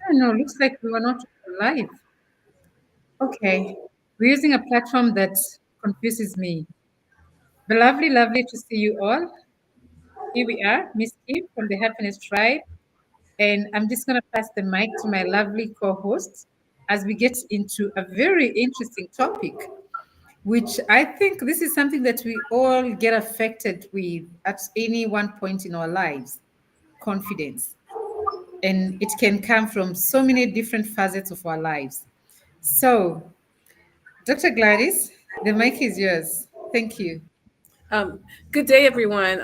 don't know. Looks like we were not live. Okay. We're using a platform that confuses me. But lovely, lovely to see you all. Here we are, Miss Kim from the Happiness Tribe. And I'm just going to pass the mic to my lovely co host as we get into a very interesting topic, which I think this is something that we all get affected with at any one point in our lives: confidence. And it can come from so many different facets of our lives. So, Dr. Gladys, the mic is yours. Thank you. Um, Good day, everyone.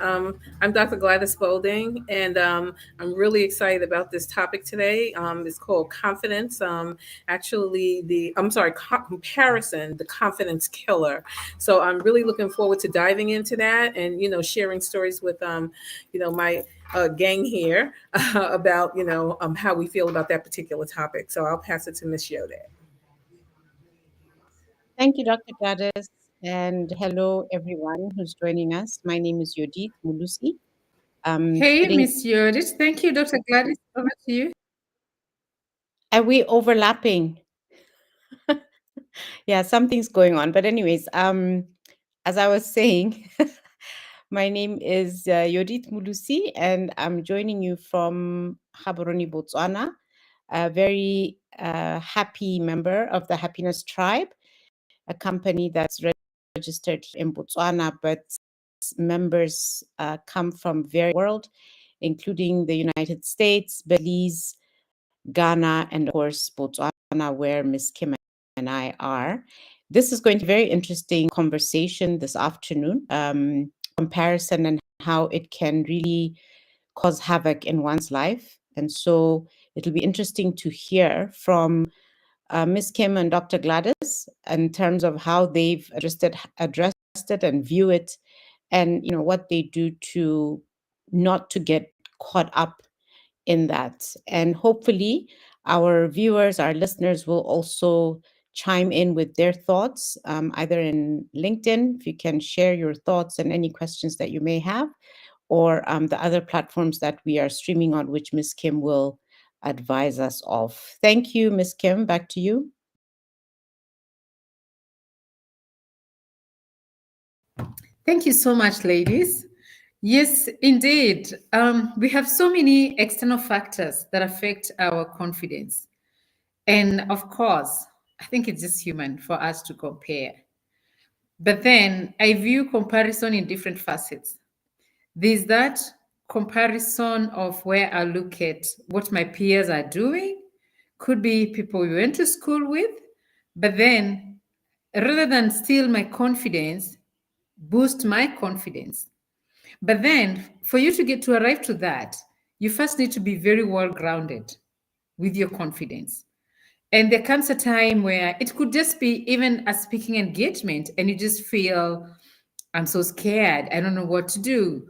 I'm Dr. Gladys Bolding, and I'm really excited about this topic today. It's called confidence. Comparison, the confidence killer. So I'm really looking forward to diving into that, and sharing stories with my gang here about how we feel about that particular topic. So I'll pass it to Miss Yoda. Thank you, Dr. Gladys, and hello everyone who's joining us. My name is Yodit Mulusi. Hey, Sitting, Miss Yodit. Thank you, Dr. Gladys. Over to you. are we overlapping? Yeah, something's going on. But anyways, as I was saying, my name is Yodit Mulusi, and I'm joining you from Gaborone, Botswana, a very happy member of the Happiness Tribe, a company that's registered in Botswana, but members come from very world, including the United States, Belize, Ghana, and of course Botswana, where Miss Kim and I are. This is going to be a very interesting conversation this afternoon. Comparison and how it can really cause havoc in one's life. And so it'll be interesting to hear from Ms. Kim and Dr. Gladys in terms of how they've addressed it and view it, and what they do to not to get caught up in that. And hopefully our viewers, our listeners will also chime in with their thoughts, either in LinkedIn, if you can share your thoughts and any questions that you may have, or the other platforms that we are streaming on, which Ms. Kim will advise us of. Thank you, Ms. Kim. Back to you. Thank you so much, ladies. Yes, indeed. We have so many external factors that affect our confidence. And of course, I think it's just human for us to compare. But then I view comparison in different facets. There's that comparison of where I look at what my peers are doing, could be people we went to school with, but then rather than steal my confidence, boost my confidence. But then for you to get to arrive to that, you first need to be very well grounded with your confidence. And there comes a time where it could just be even a speaking engagement, and you just feel, I'm so scared. I don't know what to do.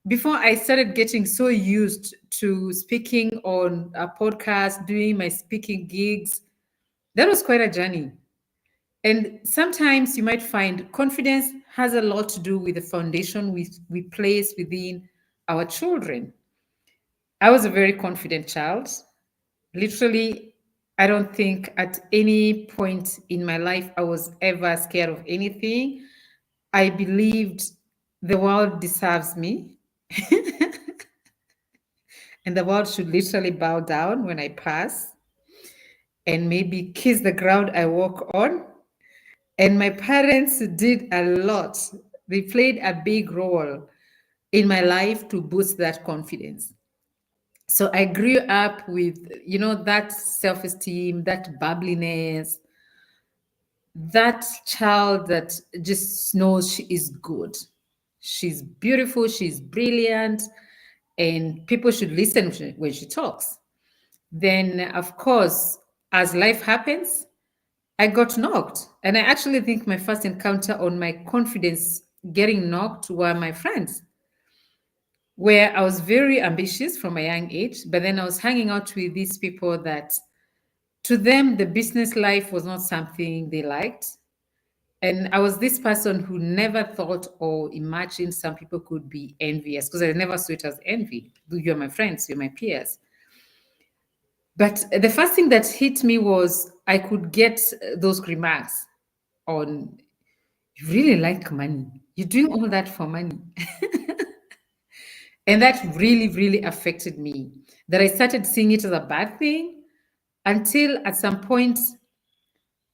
Before I started getting so used to speaking on a podcast, doing my speaking gigs, that was quite a journey. And sometimes you might find confidence has a lot to do with the foundation we place within our children. I was a very confident child. Literally, I don't think at any point in my life I was ever scared of anything. I believed the world deserves me and the world should literally bow down when I pass and maybe kiss the ground I walk on. And my parents did a lot. They played a big role in my life to boost that confidence. So I grew up with, that self-esteem, that bubbliness, that child that just knows she is good. She's beautiful, she's brilliant, and people should listen when she talks. Then, of course, as life happens, I got knocked. And I actually think my first encounter on my confidence getting knocked were my friends, where I was very ambitious from a young age, but then I was hanging out with these people that to them, the business life was not something they liked. And I was this person who never thought or imagined some people could be envious because I never saw it as envy. You're my friends, you're my peers. But the first thing that hit me was I could get those remarks on, you really like money. You're doing all that for money. And that really, really affected me. That I started seeing it as a bad thing until at some point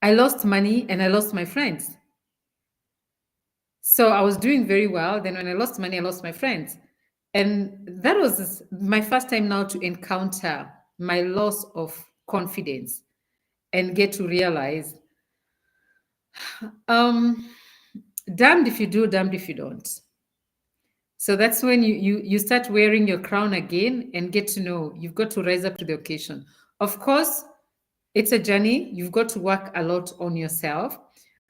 I lost money and I lost my friends. So I was doing very well. Then when I lost money, I lost my friends. And that was my first time now to encounter my loss of confidence and get to realize, um, damned if you do, damned if you don't. So that's when you start wearing your crown again and get to know you've got to rise up to the occasion. Of course, it's a journey. You've got to work a lot on yourself.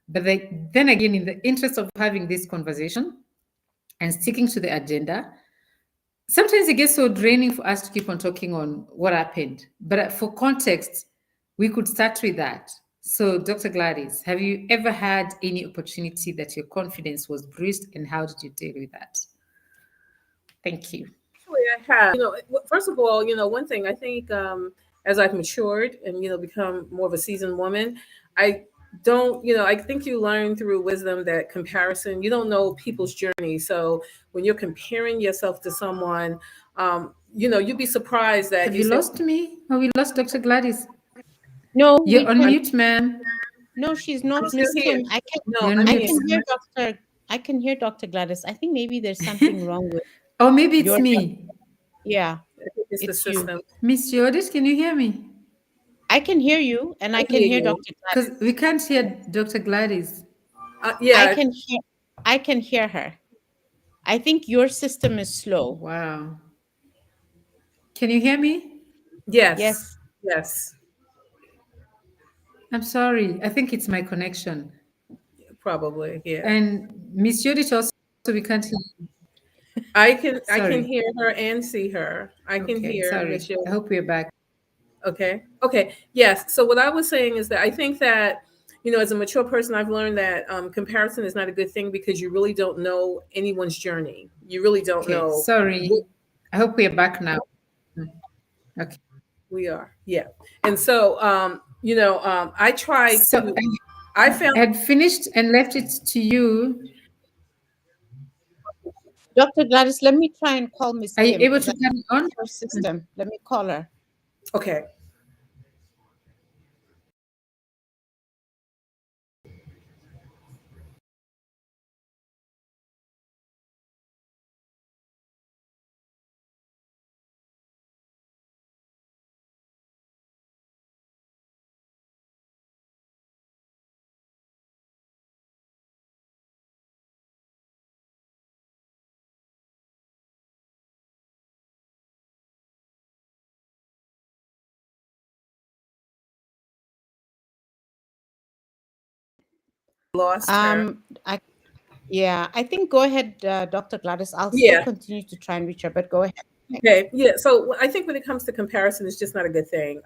But then again, in the interest of having this conversation and sticking to the agenda, sometimes it gets so draining for us to keep on talking on what happened. But for context, we could start with that. So, Dr. Gladys, have you ever had any opportunity that your confidence was bruised, and how did you deal with that? Thank you. Actually, I have. First of all, one thing I think, as I've matured and become more of a seasoned woman, I don't, I think you learn through wisdom that comparison. You don't know people's journey, so when you're comparing yourself to someone, you'd be surprised that Have you you say, lost me? Or we lost Dr. Gladys? No, You're we on can. mute, ma'am. No, she's I'm not, still Miss here. Kim. No, You're on I'm I here. mute. can hear Doctor. I can hear Dr. Gladys. I think maybe there's something wrong with Or maybe it's your. me. Yeah, It's the it's you. system. Miss Yodis, can you hear me? I can hear you, and I I can hear hear you. Dr. Because Gladys. we can't hear Dr. Gladys. I Yeah. can hear. I can hear her. I think your system is slow. Wow. Can you hear me? Yes. Yes. Yes. I'm sorry. I think it's my connection. Probably. Yeah. And Miss Yodis also, we can't hear you. I can Sorry. hear her and see her. I can Okay, hear sorry. Miss. I hope we're back. Okay. Okay. Yes. So what I was saying is that I think that, as a mature person, I've learned that comparison is not a good thing because you really don't know anyone's journey. You really don't Okay, know sorry. what I hope we're back now. Mm, okay. we are. Yeah. And so, I try So to, I found, I had finished and left it to you. Dr. Gladys, let me try and call Miss Are you Kim able because to I think carry on? it's her system. Let me call her. okay. Lost her. I Yeah, I think go ahead, Dr. Gladys. I'll still Yeah. continue to try and reach her, but go ahead. Okay, yeah. So I think when it comes to comparison, it's just not a good thing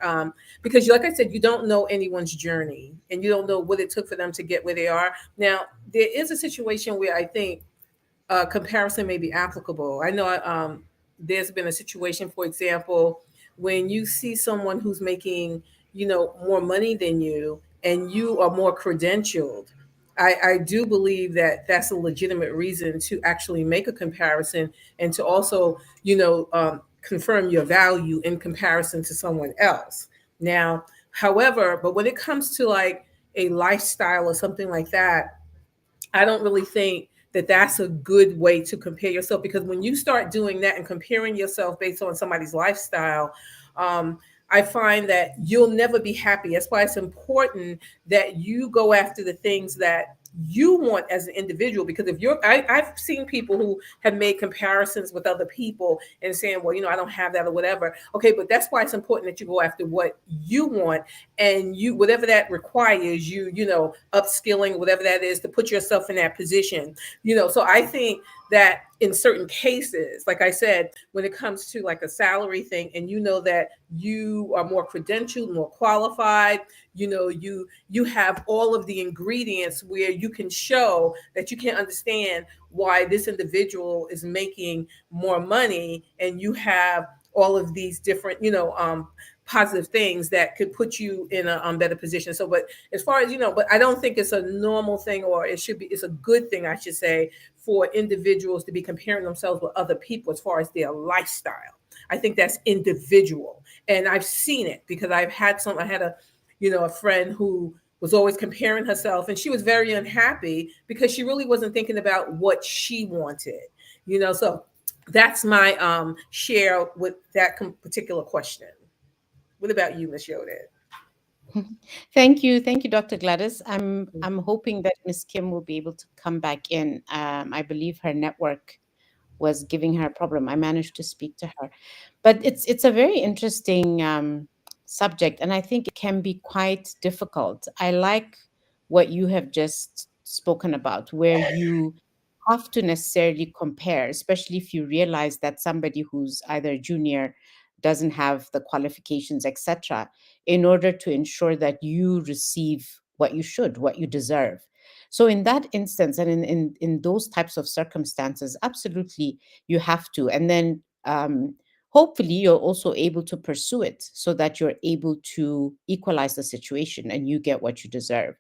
because, like I said, you don't know anyone's journey and you don't know what it took for them to get where they are. Now, there is a situation where I think comparison may be applicable. I know there's been a situation, for example, when you see someone who's making, more money than you and you are more credentialed. I do believe that that's a legitimate reason to actually make a comparison and to also, confirm your value in comparison to someone else. Now, however, but when it comes to like a lifestyle or something like that, I don't really think that that's a good way to compare yourself because when you start doing that and comparing yourself based on somebody's lifestyle, um, I find that you'll never be happy. That's why it's important that you go after the things that you want as an individual. Because if I've seen people who have made comparisons with other people and saying, well, I don't have that or whatever. Okay, but that's why it's important that you go after what you want and you whatever that requires upskilling whatever that is to put yourself in that position. So I think that in certain cases, like I said, when it comes to like a salary thing and that you are more credentialed, more qualified, you have all of the ingredients where you can show that you can understand why this individual is making more money and you have all of these different positive things that could put you in a better position. So, but as far as but I don't think it's a normal thing, or it should be. It's a good thing, I should say, for individuals to be comparing themselves with other people as far as their lifestyle. I think that's individual, and I've seen it because I've had some. I had a friend who was always comparing herself, and she was very unhappy because she really wasn't thinking about what she wanted. So that's my share with that particular question. What about you, Miss Yodet? Thank you, Dr. Gladys. I'm hoping that Miss Kim will be able to come back in. I believe her network was giving her a problem. I managed to speak to her, but it's a very interesting subject, and I think it can be quite difficult. I like what you have just spoken about, where you have to necessarily compare, especially if you realize that somebody who's either junior doesn't have the qualifications, etc., in order to ensure that you receive what you should, what you deserve. So in that instance, and in those types of circumstances, absolutely you have to. And then hopefully you're also able to pursue it so that you're able to equalize the situation and you get what you deserve.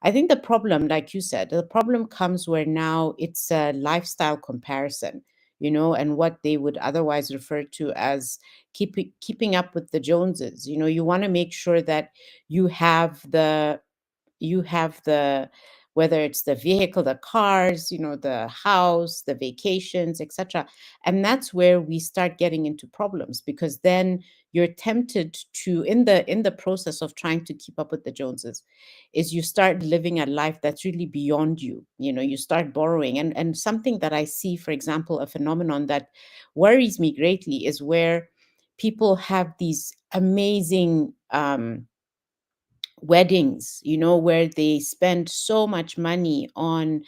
I think the problem, like you said, the problem comes where now it's a lifestyle comparison, and what they would otherwise refer to as keeping up with the Joneses. You want to make sure that you have the you have the whether it's the vehicle, the cars, the house, the vacations, etc. And that's where we start getting into problems, because then you're tempted to, in the process of trying to keep up with the Joneses, is you start living a life that's really beyond you. You start borrowing. And something that I see, for example, a phenomenon that worries me greatly is where people have these amazing weddings, where they spend so much money on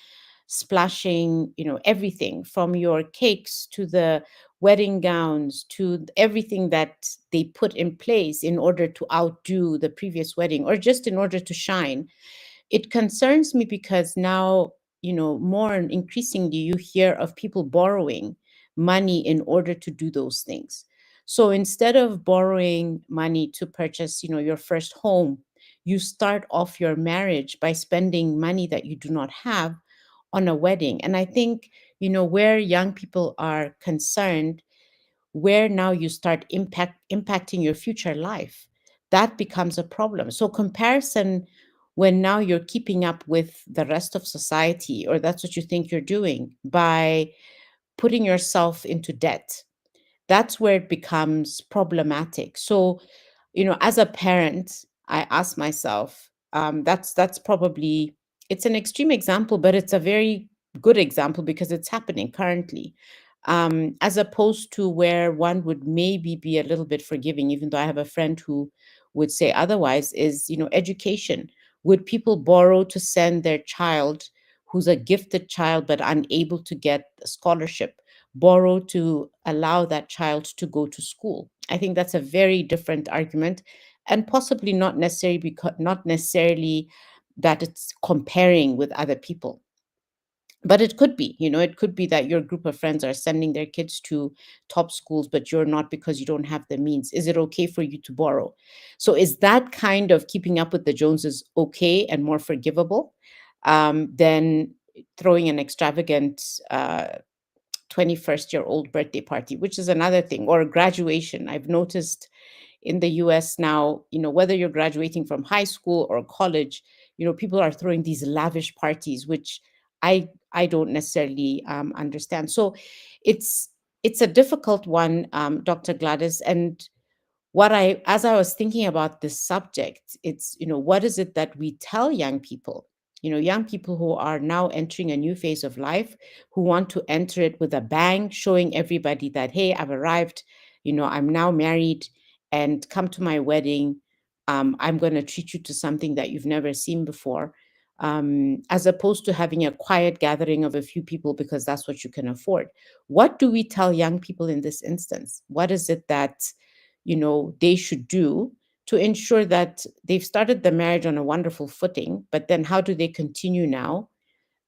splashing, everything from your cakes to the wedding gowns to everything that they put in place in order to outdo the previous wedding, or just in order to shine. It concerns me because now, more and increasingly you hear of people borrowing money in order to do those things. So instead of borrowing money to purchase, your first home, you start off your marriage by spending money that you do not have on a wedding. And I think, where young people are concerned, where now you start impacting your future life, that becomes a problem. So comparison, when now you're keeping up with the rest of society, or that's what you think you're doing by putting yourself into debt, that's where it becomes problematic. So, as a parent, I ask myself, that's probably, it's an extreme example, but it's a very good example because it's happening currently. As opposed to where one would maybe be a little bit forgiving, even though I have a friend who would say otherwise, is, education. Would people borrow to send their child, who's a gifted child but unable to get a scholarship, borrow to allow that child to go to school? I think that's a very different argument, and possibly not necessarily that it's comparing with other people. But it could be, it could be that your group of friends are sending their kids to top schools, but you're not, because you don't have the means. Is it okay for you to borrow? So is that kind of keeping up with the Joneses okay and more forgivable than throwing an extravagant 21st-year-old birthday party, which is another thing, or graduation? I've noticed in the US now, whether you're graduating from high school or college, people are throwing these lavish parties, which I don't necessarily understand. So it's a difficult one, Dr. Gladys. And as I was thinking about this subject, it's, what is it that we tell young people? Young people who are now entering a new phase of life, who want to enter it with a bang, showing everybody that, hey, I've arrived, I'm now married, and come to my wedding. I'm going to treat you to something that you've never seen before, as opposed to having a quiet gathering of a few people because that's what you can afford. What do we tell young people in this instance? What is it that they should do to ensure that they've started the marriage on a wonderful footing, but then how do they continue now,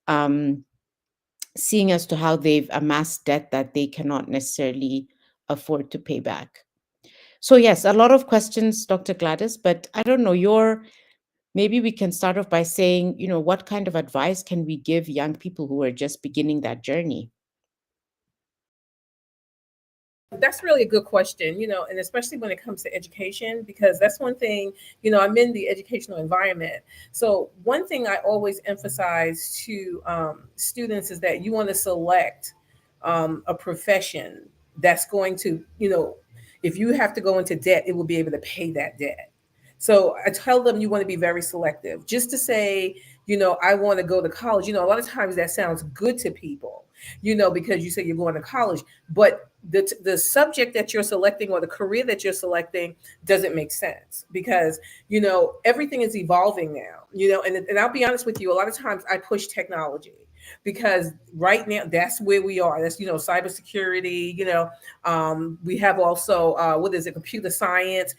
um, seeing as to how they've amassed debt that they cannot necessarily afford to pay back? So yes, a lot of questions, Dr. Gladys, but I don't know, your maybe we can start off by saying, what kind of advice can we give young people who are just beginning that journey? That's really a good question, and especially when it comes to education, because that's one thing, I'm in the educational environment. So, one thing I always emphasize to students is that you want to select a profession that's going to, if you have to go into debt, it will be able to pay that debt. So, I tell them you want to be very selective. Just to say, I want to go to college, a lot of times that sounds good to people, because you say you're going to college, but the subject that you're selecting or the career that you're selecting doesn't make sense, because everything is evolving now, and I'll be honest with you, a lot of times I push technology, because right now that's where we are. That's cybersecurity. We have also what is it, computer science.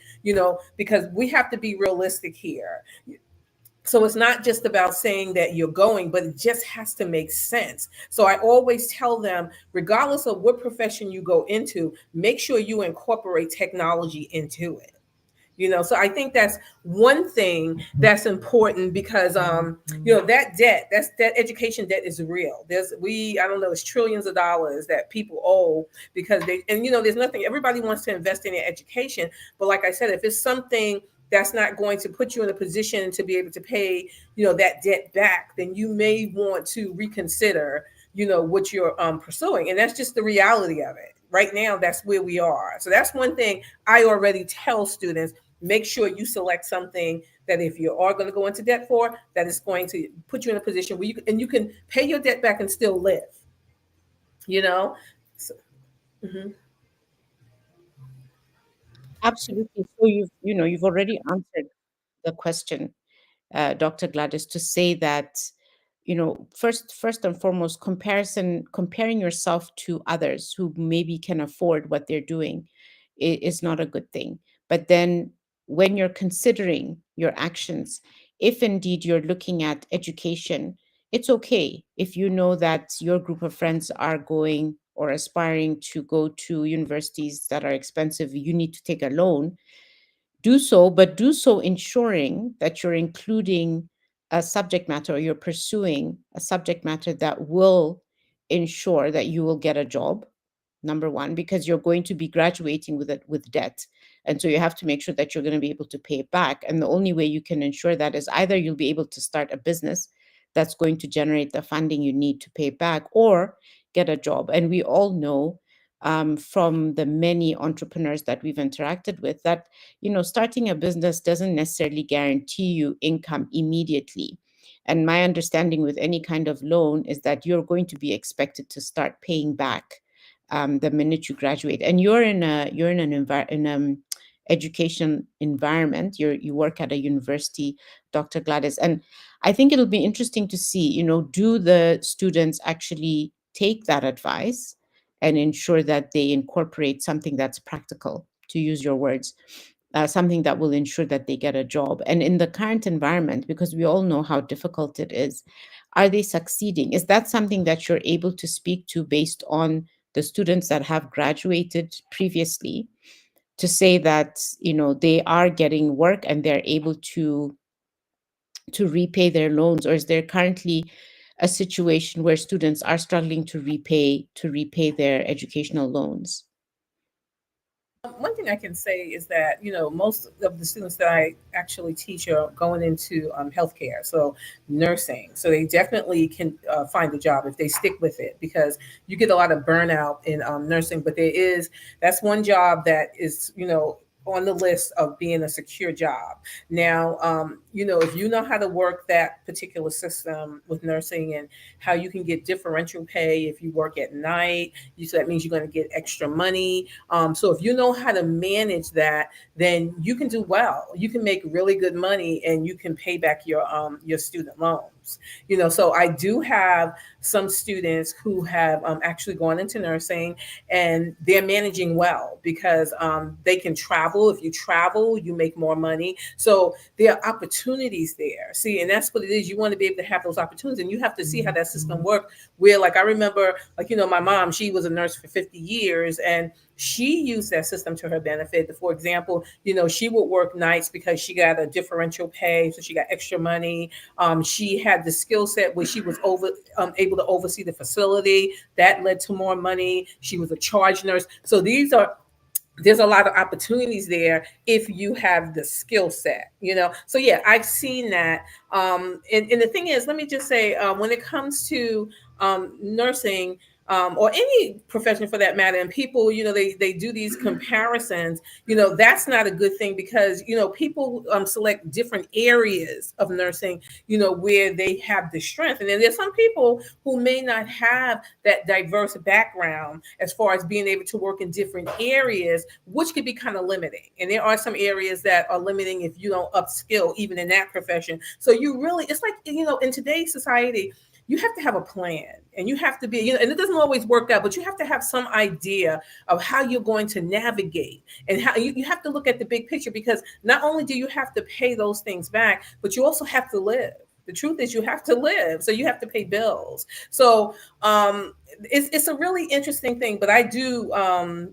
Because we have to be realistic here. So it's not just about saying that you're going, but it just has to make sense. So I always tell them, regardless of what profession you go into, make sure you incorporate technology into it. So I think that's one thing that's important, because that debt, that education debt is real. I don't know, it's trillions of dollars that people owe, because there's nothing, everybody wants to invest in their education, but like I said, if it's something that's not going to put you in a position to be able to pay that debt back, then you may want to reconsider what you're pursuing. And that's just the reality of it right now. That's where we are. So that's one thing I already tell students: make sure you select something that, if you are going to go into debt for, that is going to put you in a position where you can pay your debt back and still live. You know. So, mhm. Absolutely. So you've already answered the question, Dr. Gladys, to say that, first and foremost, comparing yourself to others who maybe can afford what they're doing is not a good thing. But then when you're considering your actions, if indeed you're looking at education, it's okay if you know that your group of friends are going or aspiring to go to universities that are expensive, you need to take a loan. Do so, but do so ensuring that you're including a subject matter, or you're pursuing a subject matter that will ensure that you will get a job. Number one, because you're going to be graduating with debt, and so you have to make sure that you're going to be able to pay it back. And the only way you can ensure that is either you'll be able to start a business that's going to generate the funding you need to pay it back, or get a job. And we all know, from the many entrepreneurs that we've interacted with, that starting a business doesn't necessarily guarantee you income immediately. And my understanding with any kind of loan is that you're going to be expected to start paying back, the minute you graduate. And you're in an education environment. You work at a university, Dr. Gladys, and I think it'll be interesting to see, do the students actually take that advice and ensure that they incorporate something that's practical, to use your words, something that will ensure that they get a job. And in the current environment, because we all know how difficult it is, are they succeeding? Is that something that you're able to speak to based on the students that have graduated previously, to say that they are getting work and they're able to repay their loans? Or is there currently a situation where students are struggling to repay their educational loans? One thing I can say is that most of the students that I actually teach are going into healthcare, so nursing. So they definitely can find a job if they stick with it, because you get a lot of burnout in nursing. But that's one job that is on the list of being a secure job. Now, if you know how to work that particular system with nursing, and how you can get differential pay if you work at night, so that means you're going to get extra money. So if you know how to manage that, then you can do well. You can make really good money, and you can pay back your student loans. So I do have some students who have actually gone into nursing, and they're managing well because they can travel. If you travel, you make more money. So there are opportunities there. See, and that's what it is. You want to be able to have those opportunities, and you have to see how that system works. Where, like, I remember, like, my mom, she was a nurse for 50 years, and she used that system to her benefit. For example, she would work nights because she got a differential pay, so she got extra money. She had the skill set where she was able to oversee the facility. That led to more money. She was a charge nurse. So there's a lot of opportunities there if you have the skill set. So yeah, I've seen that. And the thing is, let me just say, when it comes to nursing, or any profession for that matter, and people, they do these comparisons. That's not a good thing, because people select different areas of nursing, where they have the strength. And then there's some people who may not have that diverse background as far as being able to work in different areas, which could be kind of limiting. And there are some areas that are limiting if you don't upskill even in that profession. So you really, it's like, in today's society, you have to have a plan, and you have to be, and it doesn't always work out, but you have to have some idea of how you're going to navigate, and how you have to look at the big picture, because not only do you have to pay those things back, but you also have to live. The truth is, you have to live, so you have to pay bills. So it's a really interesting thing. But I do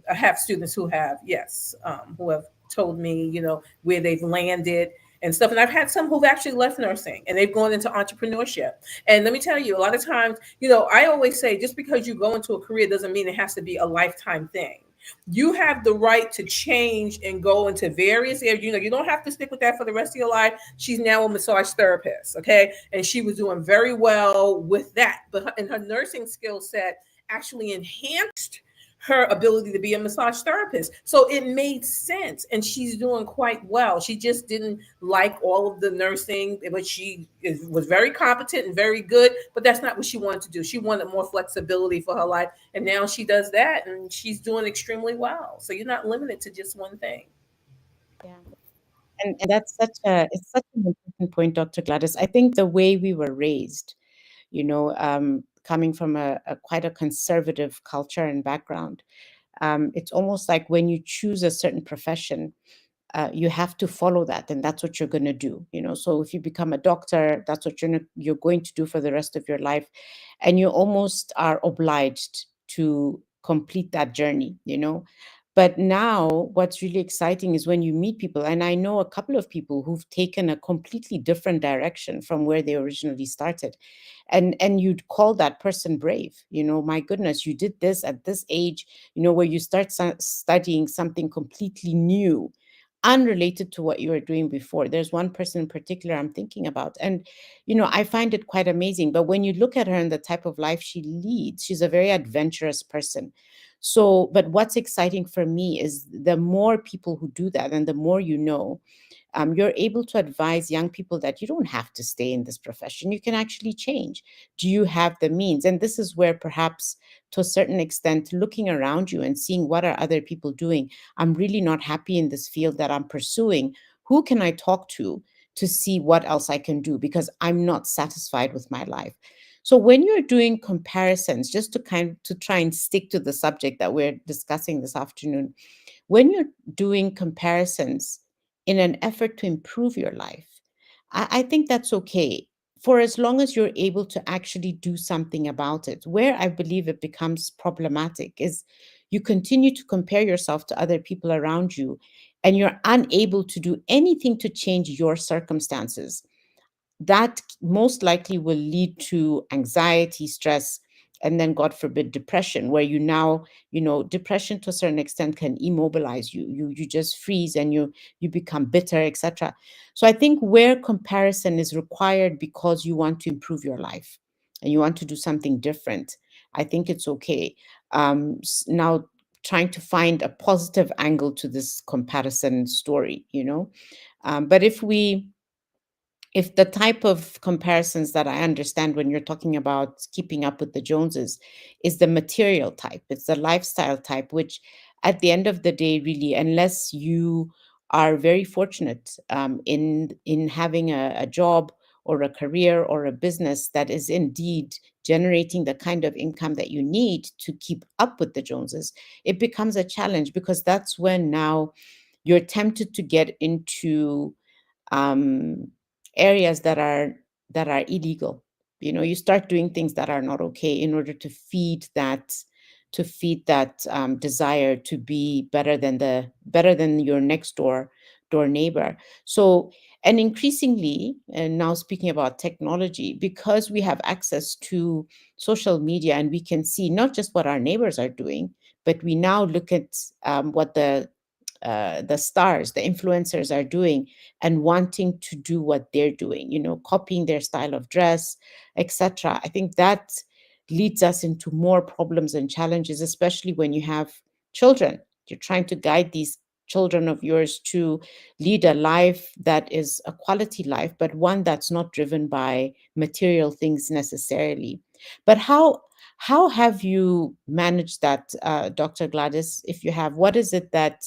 have students who have, yes, who have told me, where they've landed and stuff. And I've had some who've actually left nursing and they've gone into entrepreneurship. And let me tell you, a lot of times, I always say, just because you go into a career doesn't mean it has to be a lifetime thing. You have the right to change and go into various areas. You don't have to stick with that for the rest of your life. She's now a massage therapist, okay? And she was doing very well with that. But in her nursing skill set actually enhanced her ability to be a massage therapist. So it made sense, and she's doing quite well. She just didn't like all of the nursing, but was very competent and very good, but that's not what she wanted to do. She wanted more flexibility for her life, and now she does that, and she's doing extremely well. So you're not limited to just one thing. Yeah. And that's it's such an important point, Dr. Gladys. I think the way we were raised, coming from a quite a conservative culture and background, it's almost like when you choose a certain profession, you have to follow that, and that's what you're going to do. So if you become a doctor, that's what you're going to do for the rest of your life, and you almost are obliged to complete that journey. But now what's really exciting is when you meet people, and I know a couple of people who've taken a completely different direction from where they originally started, and you'd call that person brave. My goodness, you did this at this age, where you start studying something completely new, unrelated to what you were doing before. There's one person in particular I'm thinking about, and I find it quite amazing. But when you look at her and the type of life she leads, she's a very adventurous person. So, but what's exciting for me is the more people who do that, and the more you're able to advise young people that you don't have to stay in this profession. You can actually change. Do you have the means? And this is where perhaps, to a certain extent, looking around you and seeing what are other people doing. I'm really not happy in this field that I'm pursuing. Who can I talk to see what else I can do? Because I'm not satisfied with my life. So when you're doing comparisons, just to try and stick to the subject that we're discussing this afternoon, when you're doing comparisons in an effort to improve your life, I think that's okay, for as long as you're able to actually do something about it. Where I believe it becomes problematic is you continue to compare yourself to other people around you, and you're unable to do anything to change your circumstances. That most likely will lead to anxiety, stress, and then, God forbid, depression, where depression to a certain extent can immobilize you. You just freeze, and you become bitter, etc. So I think where comparison is required because you want to improve your life and you want to do something different, I think it's okay. Now, trying to find a positive angle to this comparison story. But if the type of comparisons that I understand when you're talking about keeping up with the Joneses is the material type, it's the lifestyle type, which at the end of the day, really, unless you are very fortunate in having a job or a career or a business that is indeed generating the kind of income that you need to keep up with the Joneses, it becomes a challenge, because that's when now you're tempted to get into um, areas that are illegal. You know, you start doing things that are not okay in order to feed that desire to be better than your next door neighbor. So, and increasingly, and now speaking about technology, because we have access to social media and we can see not just what our neighbors are doing, but we now look at what the stars, the influencers are doing, and wanting to do what they're doing, you know, copying their style of dress, etc. I think that leads us into more problems and challenges, especially when you have children. You're trying to guide these children of yours to lead a life that is a quality life, but one that's not driven by material things necessarily. But how have you managed that, Dr. Gladys? If you have, what is it that,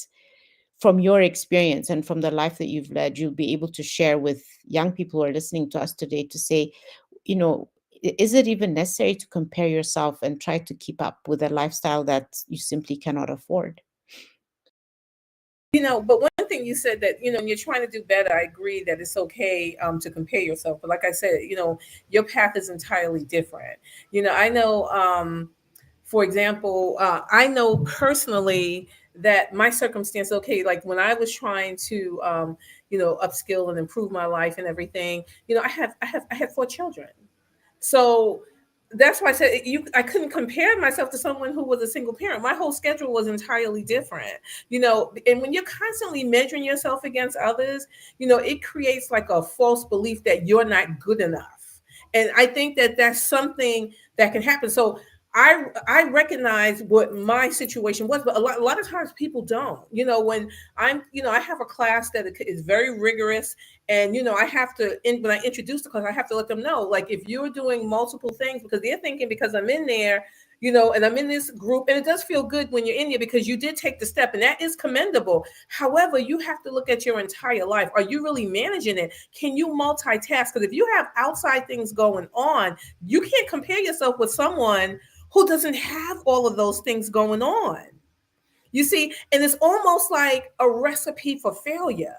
from your experience and from the life that you've led, you'll be able to share with young people who are listening to us today to say, you know, is it even necessary to compare yourself and try to keep up with a lifestyle that you simply cannot afford? But one thing you said that, when you're trying to do better, I agree that it's okay to compare yourself. But like I said, your path is entirely different. I know, for example, I know personally that my circumstance, okay, like when I was trying to, upskill and improve my life and everything, I had 4 children. So that's why I said I couldn't compare myself to someone who was a single parent. My whole schedule was entirely different, and when you're constantly measuring yourself against others, it creates like a false belief that you're not good enough. And I think that that's something that can happen. So I recognize what my situation was, but a lot of times people don't. When I have a class that is very rigorous, and I have to, when I introduce the class, I have to let them know, like, if you're doing multiple things, because they're thinking, because I'm in there, and I'm in this group, and it does feel good when you're in there because you did take the step, and that is commendable. However, you have to look at your entire life. Are you really managing it? Can you multitask? Because if you have outside things going on, you can't compare yourself with someone who doesn't have all of those things going on. You see, and it's almost like a recipe for failure.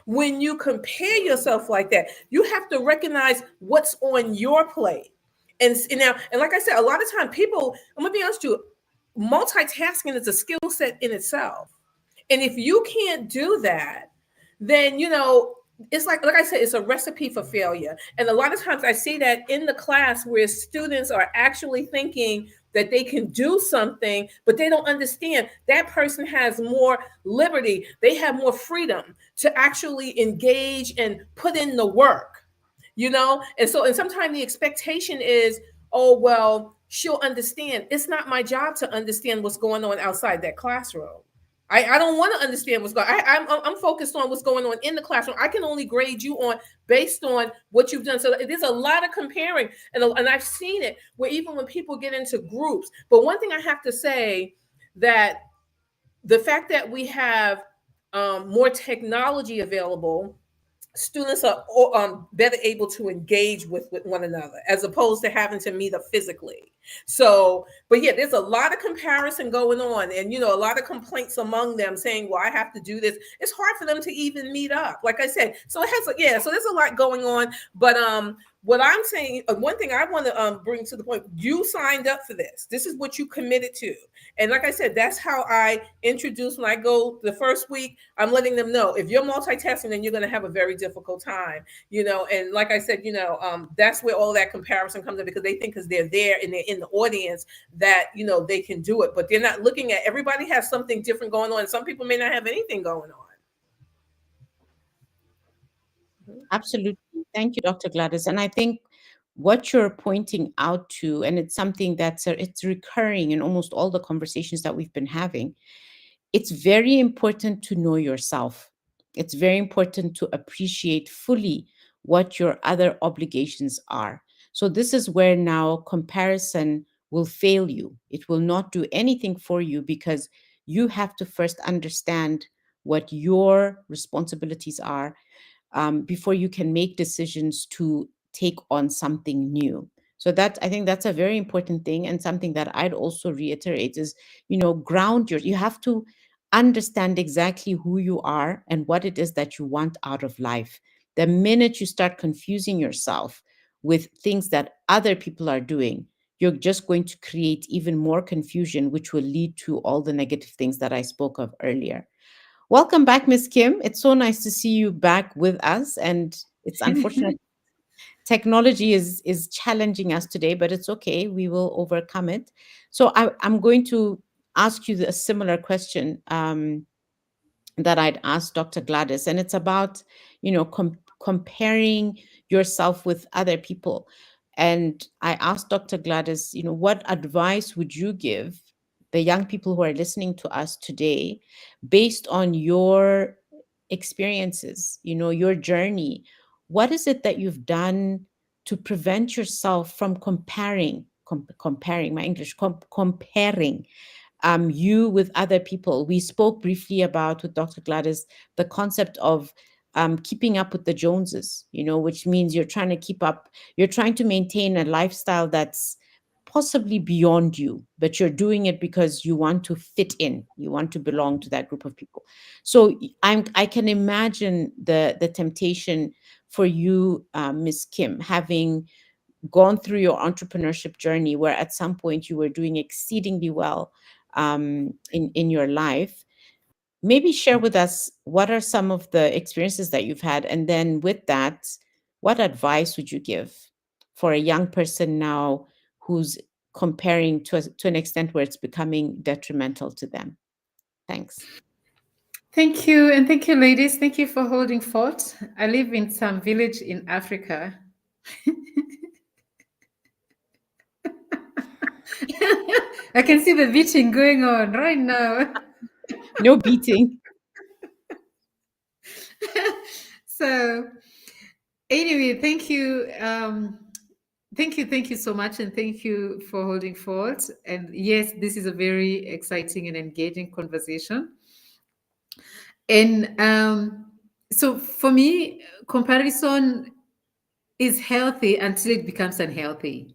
When you compare yourself like that, you have to recognize what's on your plate. And now, and like I said, a lot of time people, I'm gonna be honest with you, multitasking is a skill set in itself. And if you can't do that, then it's like I said, it's a recipe for failure. And a lot of times I see that in the class where students are actually thinking that they can do something, but they don't understand that person has more liberty. They have more freedom to actually engage and put in the work, and sometimes the expectation is, oh, well, she'll understand. It's not my job to understand what's going on outside that classroom. I don't want to understand what's going on. I'm focused on what's going on in the classroom. I can only grade you on based on what you've done. So there's a lot of comparing, and I've seen it where even when people get into groups. But one thing I have to say, that the fact that we have more technology available, students are better able to engage with one another as opposed to having to meet up physically. So, but yeah, there's a lot of comparison going on, and a lot of complaints among them saying, well, I have to do this. It's hard for them to even meet up, like I said. So it has so there's a lot going on. But what I'm saying, one thing I want to bring to the point, you signed up for this. This is what you committed to. And like I said, that's how I introduce when I go the first week. I'm letting them know, if you're multitasking, then you're going to have a very difficult time, And like I said, that's where all that comparison comes in, because they think because they're there and they're in the audience that, they can do it. But they're not looking at, everybody has something different going on. Some people may not have anything going on. Absolutely. Thank you, Dr. Gladys. And I think what you're pointing out to, and it's something it's recurring in almost all the conversations that we've been having, it's very important to know yourself. It's very important to appreciate fully what your other obligations are. So this is where now comparison will fail you. It will not do anything for you, because you have to first understand what your responsibilities are, before you can make decisions to take on something new. So that, I think that's a very important thing, and something that I'd also reiterate is, ground you have to understand exactly who you are and what it is that you want out of life. The minute you start confusing yourself with things that other people are doing, you're just going to create even more confusion, which will lead to all the negative things that I spoke of earlier. Welcome back, Miss Kim. It's so nice to see you back with us. And it's unfortunate technology is challenging us today, but it's okay. We will overcome it. So I'm going to ask you a similar question. That I'd asked Dr. Gladys, and it's about, comparing yourself with other people. And I asked Dr. Gladys, what advice would you give the young people who are listening to us today based on your experiences, your journey? What is it that you've done to prevent yourself from comparing, my English, comparing you with other people? We spoke briefly about, with Dr. Gladys, the concept of keeping up with the Joneses, which means you're trying to keep up, you're trying to maintain a lifestyle that's possibly beyond you, but you're doing it because you want to fit in, you want to belong to that group of people. So I can imagine the temptation for you, Miss Kim, having gone through your entrepreneurship journey where at some point you were doing exceedingly well in your life. Maybe share with us what are some of the experiences that you've had, and then with that, what advice would you give for a young person now who's comparing to an extent where it's becoming detrimental to them? Thanks. Thank you. And thank you, ladies. Thank you for holding fort. I live in some village in Africa. I can see the beating going on right now. No beating. So, anyway, thank you. Thank you so much, and thank you for holding forth. And yes, this is a very exciting and engaging conversation. And so, for me, comparison is healthy until it becomes unhealthy.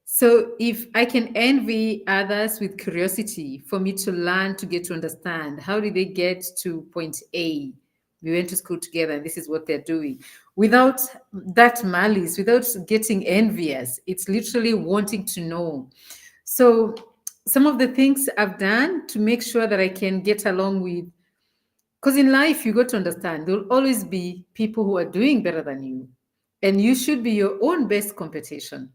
So, if I can envy others with curiosity for me to learn, to get to understand how did they get to point A? We went to school together and this is what they're doing. Without that malice, without getting envious, it's literally wanting to know. So, some of the things I've done to make sure that I can get along with, because in life, you got to understand there will always be people who are doing better than you, and you should be your own best competition.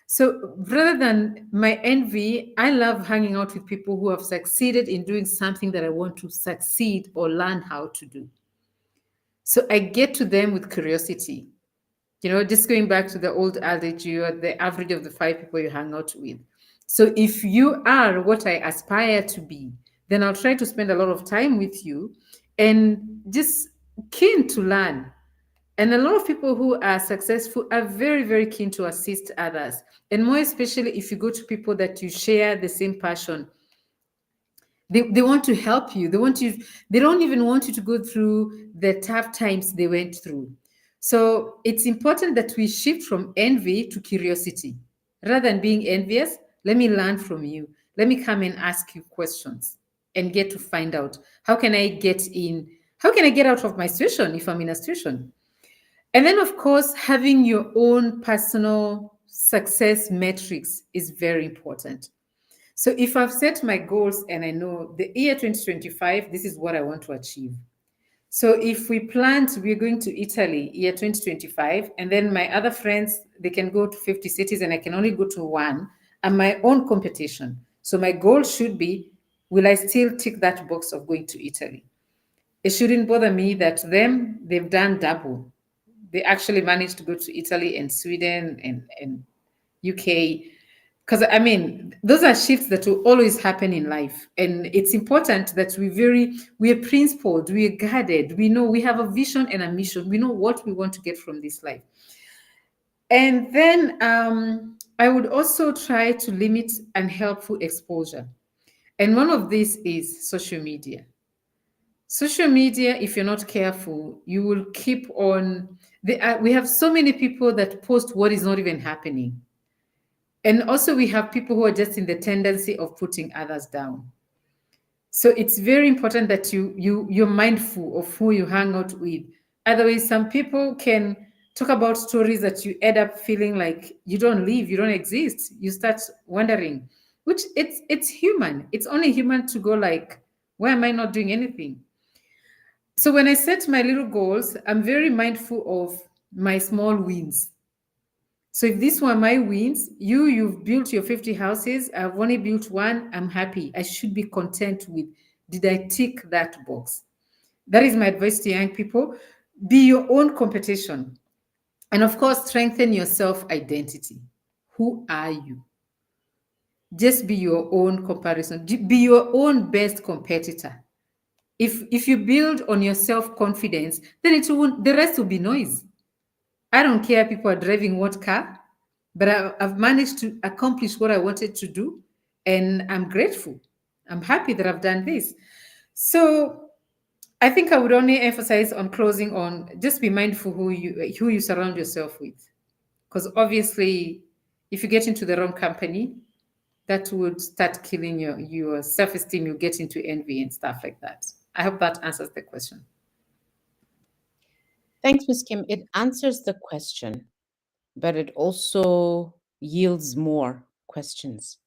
So rather than my envy, I love hanging out with people who have succeeded in doing something that I want to succeed or learn how to do. So I get to them with curiosity. Just going back to the old adage, you are the average of the five people you hang out with. So if you are what I aspire to be, then I'll try to spend a lot of time with you and just keen to learn. And a lot of people who are successful are very, very keen to assist others. And more especially if you go to people that you share the same passion, they want to help you. They don't even want you to go through the tough times they went through. So it's important that we shift from envy to curiosity. Rather than being envious, let me learn from you. Let me come and ask you questions and get to find out how can I get out of my situation if I'm in a situation? And then, of course, having your own personal success metrics is very important. So if I've set my goals and I know the year 2025, this is what I want to achieve. So if we planned we're going to Italy year 2025, and then my other friends, they can go to 50 cities and I can only go to one, and my own competition. So my goal should be, will I still tick that box of going to Italy? It shouldn't bother me that they've done double. They actually managed to go to Italy and Sweden and UK. Because I mean, those are shifts that will always happen in life. And it's important that we are principled, we are guided, we know we have a vision and a mission, we know what we want to get from this life. And then I would also try to limit unhelpful exposure. And one of these is social media. Social media, if you're not careful, you will keep on. We have so many people that post what is not even happening. And also, we have people who are just in the tendency of putting others down. So it's very important that you're mindful of who you hang out with. Otherwise, some people can talk about stories that you end up feeling like you don't live, you don't exist. You start wondering, which it's human. It's only human to go like, why am I not doing anything? So when I set my little goals, I'm very mindful of my small wins. So if these were my wins, you've built your 50 houses, I've only built one, I'm happy. I should be content with, did I tick that box? That is my advice to young people. Be your own competition. And of course, strengthen your self-identity. Who are you? Just be your own comparison. Be your own best competitor. If you build on your self-confidence, then it won't, the rest will be noise. I don't care people are driving what car, but I've managed to accomplish what I wanted to do, and I'm grateful. I'm happy that I've done this. So I think I would only emphasize on closing on just be mindful who you surround yourself with, because obviously, if you get into the wrong company, that would start killing your self-esteem. You get into envy and stuff like that. I hope that answers the question. Thanks, Ms. Kim. It answers the question, but it also yields more questions.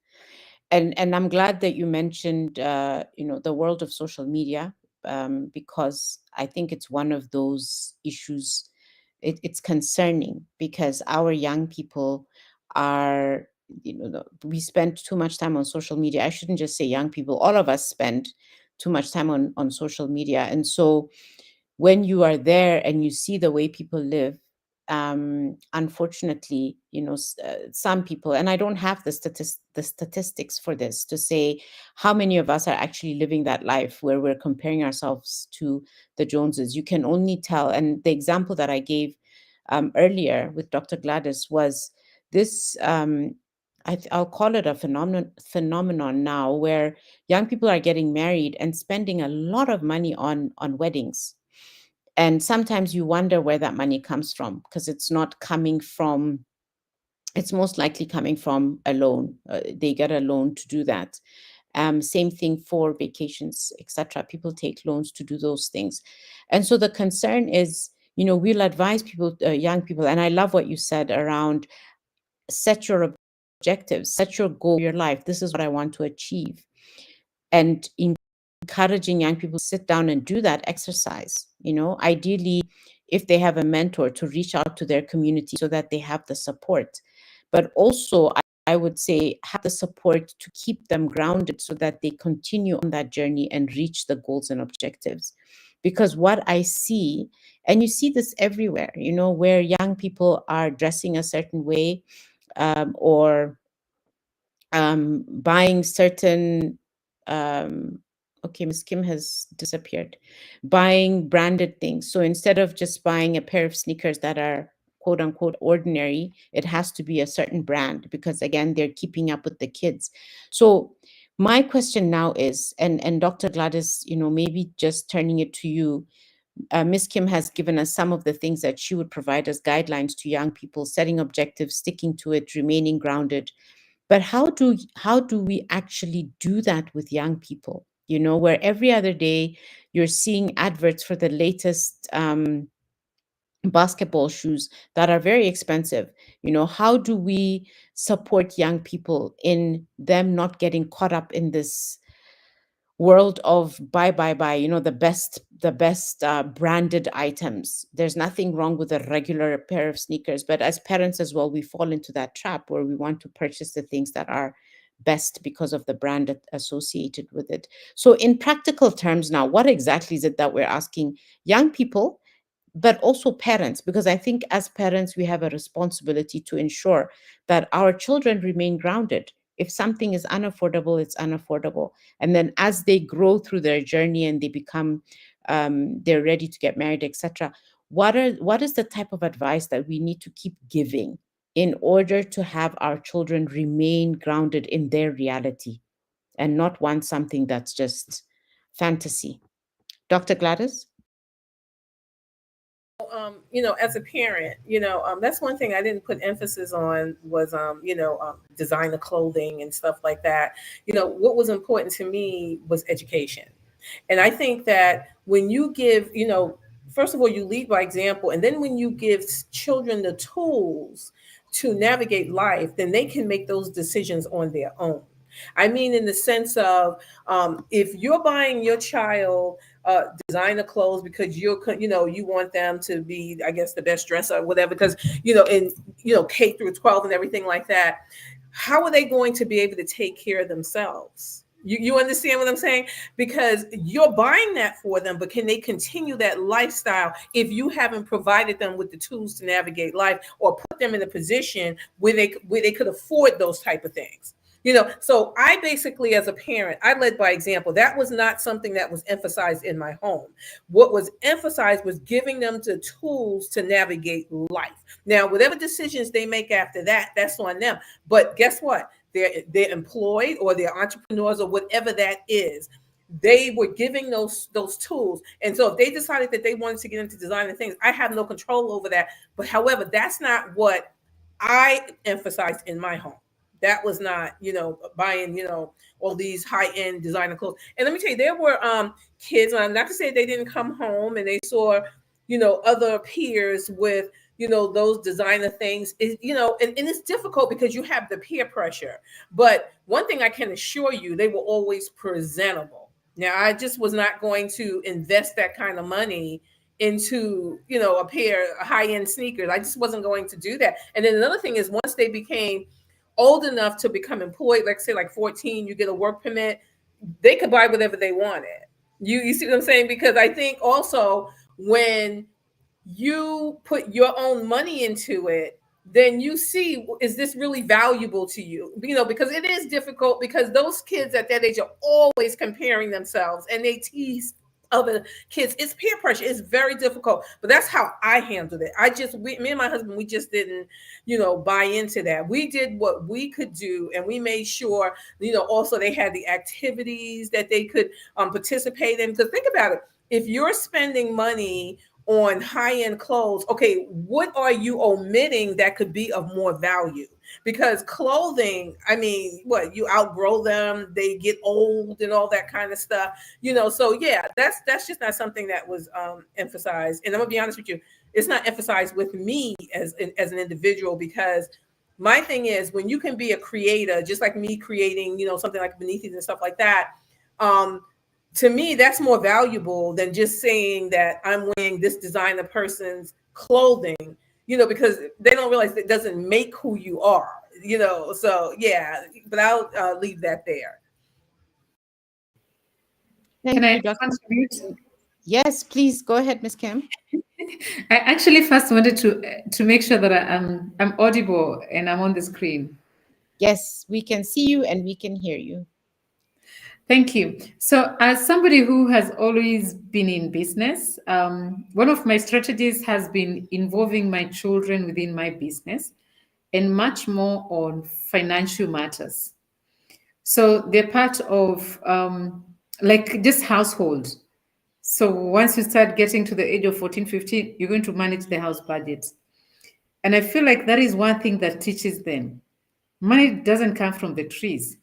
And I'm glad that you mentioned the world of social media, because I think it's one of those issues. It's concerning because our young people are, we spend too much time on social media. I shouldn't just say young people, all of us spend too much time on social media. And so when you are there and you see the way people live, unfortunately, some people, and I don't have the statistics for this to say how many of us are actually living that life where we're comparing ourselves to the Joneses. You can only tell. And the example that I gave earlier with Dr. Gladys was this. I'll call it a phenomenon now, where young people are getting married and spending a lot of money on weddings. And sometimes you wonder where that money comes from, because it's not coming from, it's most likely coming from a loan. They get a loan to do that. Same thing for vacations, etc. People take loans to do those things. And so the concern is, we'll advise people, young people, and I love what you said around set your objectives, set your goal for your life. This is what I want to achieve. And encouraging young people to sit down and do that exercise. Ideally, if they have a mentor, to reach out to their community so that they have the support. But also, I would say, have the support to keep them grounded so that they continue on that journey and reach the goals and objectives. Because what I see, and you see this everywhere, where young people are dressing a certain way, or buying certain, okay, Miss Kim has disappeared, buying branded things. So instead of just buying a pair of sneakers that are quote unquote ordinary, it has to be a certain brand, because again, they're keeping up with the kids. So my question now is, and Dr. Gladys, maybe just turning it to you, Ms. Kim has given us some of the things that she would provide as guidelines to young people: setting objectives, sticking to it, remaining grounded. But how do we actually do that with young people? Where every other day you're seeing adverts for the latest basketball shoes that are very expensive. How do we support young people in them not getting caught up in this world of buy, the best branded items? There's nothing wrong with a regular pair of sneakers, but as parents as well, we fall into that trap where we want to purchase the things that are best because of the brand associated with it. So in practical terms now, what exactly is it that we're asking young people, but also parents? Because I think as parents, we have a responsibility to ensure that our children remain grounded. If something is unaffordable, it's unaffordable. And then as they grow through their journey and they become, they're ready to get married, etc., what is the type of advice that we need to keep giving in order to have our children remain grounded in their reality and not want something that's just fantasy? Dr. Gladys? As a parent, that's one thing I didn't put emphasis on was, designer clothing and stuff like that. What was important to me was education. And I think that when you give, first of all, you lead by example. And then when you give children the tools to navigate life, then they can make those decisions on their own. I mean, in the sense of, if you're buying your child designer clothes because you want them to be, I guess, the best dresser or whatever, because in K through 12 and everything like that, how are they going to be able to take care of themselves? You understand what I'm saying? Because you're buying that for them, but can they continue that lifestyle if you haven't provided them with the tools to navigate life, or put them in a position where they could afford those type of things? So I basically, as a parent, I led by example. That was not something that was emphasized in my home. What was emphasized was giving them the tools to navigate life. Now, whatever decisions they make after that, that's on them. But guess what? They're employed, or they're entrepreneurs, or whatever that is. They were giving those tools. And so if they decided that they wanted to get into designing things, I have no control over that. But however, that's not what I emphasized in my home. That was not, buying, all these high-end designer clothes. And let me tell you, there were kids, not to say they didn't come home and they saw, other peers with, those designer things, and it's difficult because you have the peer pressure. But one thing I can assure you, they were always presentable. Now, I just was not going to invest that kind of money into, a pair of high-end sneakers. I just wasn't going to do that. And then another thing is, once they became old enough to become employed, like say like 14, you get a work permit, they could buy whatever they wanted. You see what I'm saying? Because I think also, when you put your own money into it, then you see, is this really valuable to you? Because it is difficult, because those kids at that age are always comparing themselves, and they tease other kids. It's peer pressure. It's very difficult. But that's how I handled it. Me and my husband, we just didn't, buy into that. We did what we could do, and we made sure, also they had the activities that they could participate in. Because think about it. If you're spending money on high-end clothes, okay, what are you omitting that could be of more value? Because clothing, I mean, what, you outgrow them, they get old and all that kind of stuff, so yeah, that's just not something that was emphasized. And I'm gonna be honest with you, it's not emphasized with me as an individual, because my thing is, when you can be a creator, just like me creating, something like Beneath It and stuff like that, to me, that's more valuable than just saying that I'm wearing this designer person's clothing, because they don't realize it doesn't make who you are, so yeah, but I'll leave that there. Thank Can I you, Dr. contribute? Yes, please go ahead, Ms. Kim. I actually first wanted to make sure that I'm audible and I'm on the screen. Yes, we can see you and we can hear you. Thank you. So, as somebody who has always been in business, one of my strategies has been involving my children within my business, and much more on financial matters. So they're part of like just household. So once you start getting to the age of 14, 15, you're going to manage the house budget. And I feel like that is one thing that teaches them. Money doesn't come from the trees.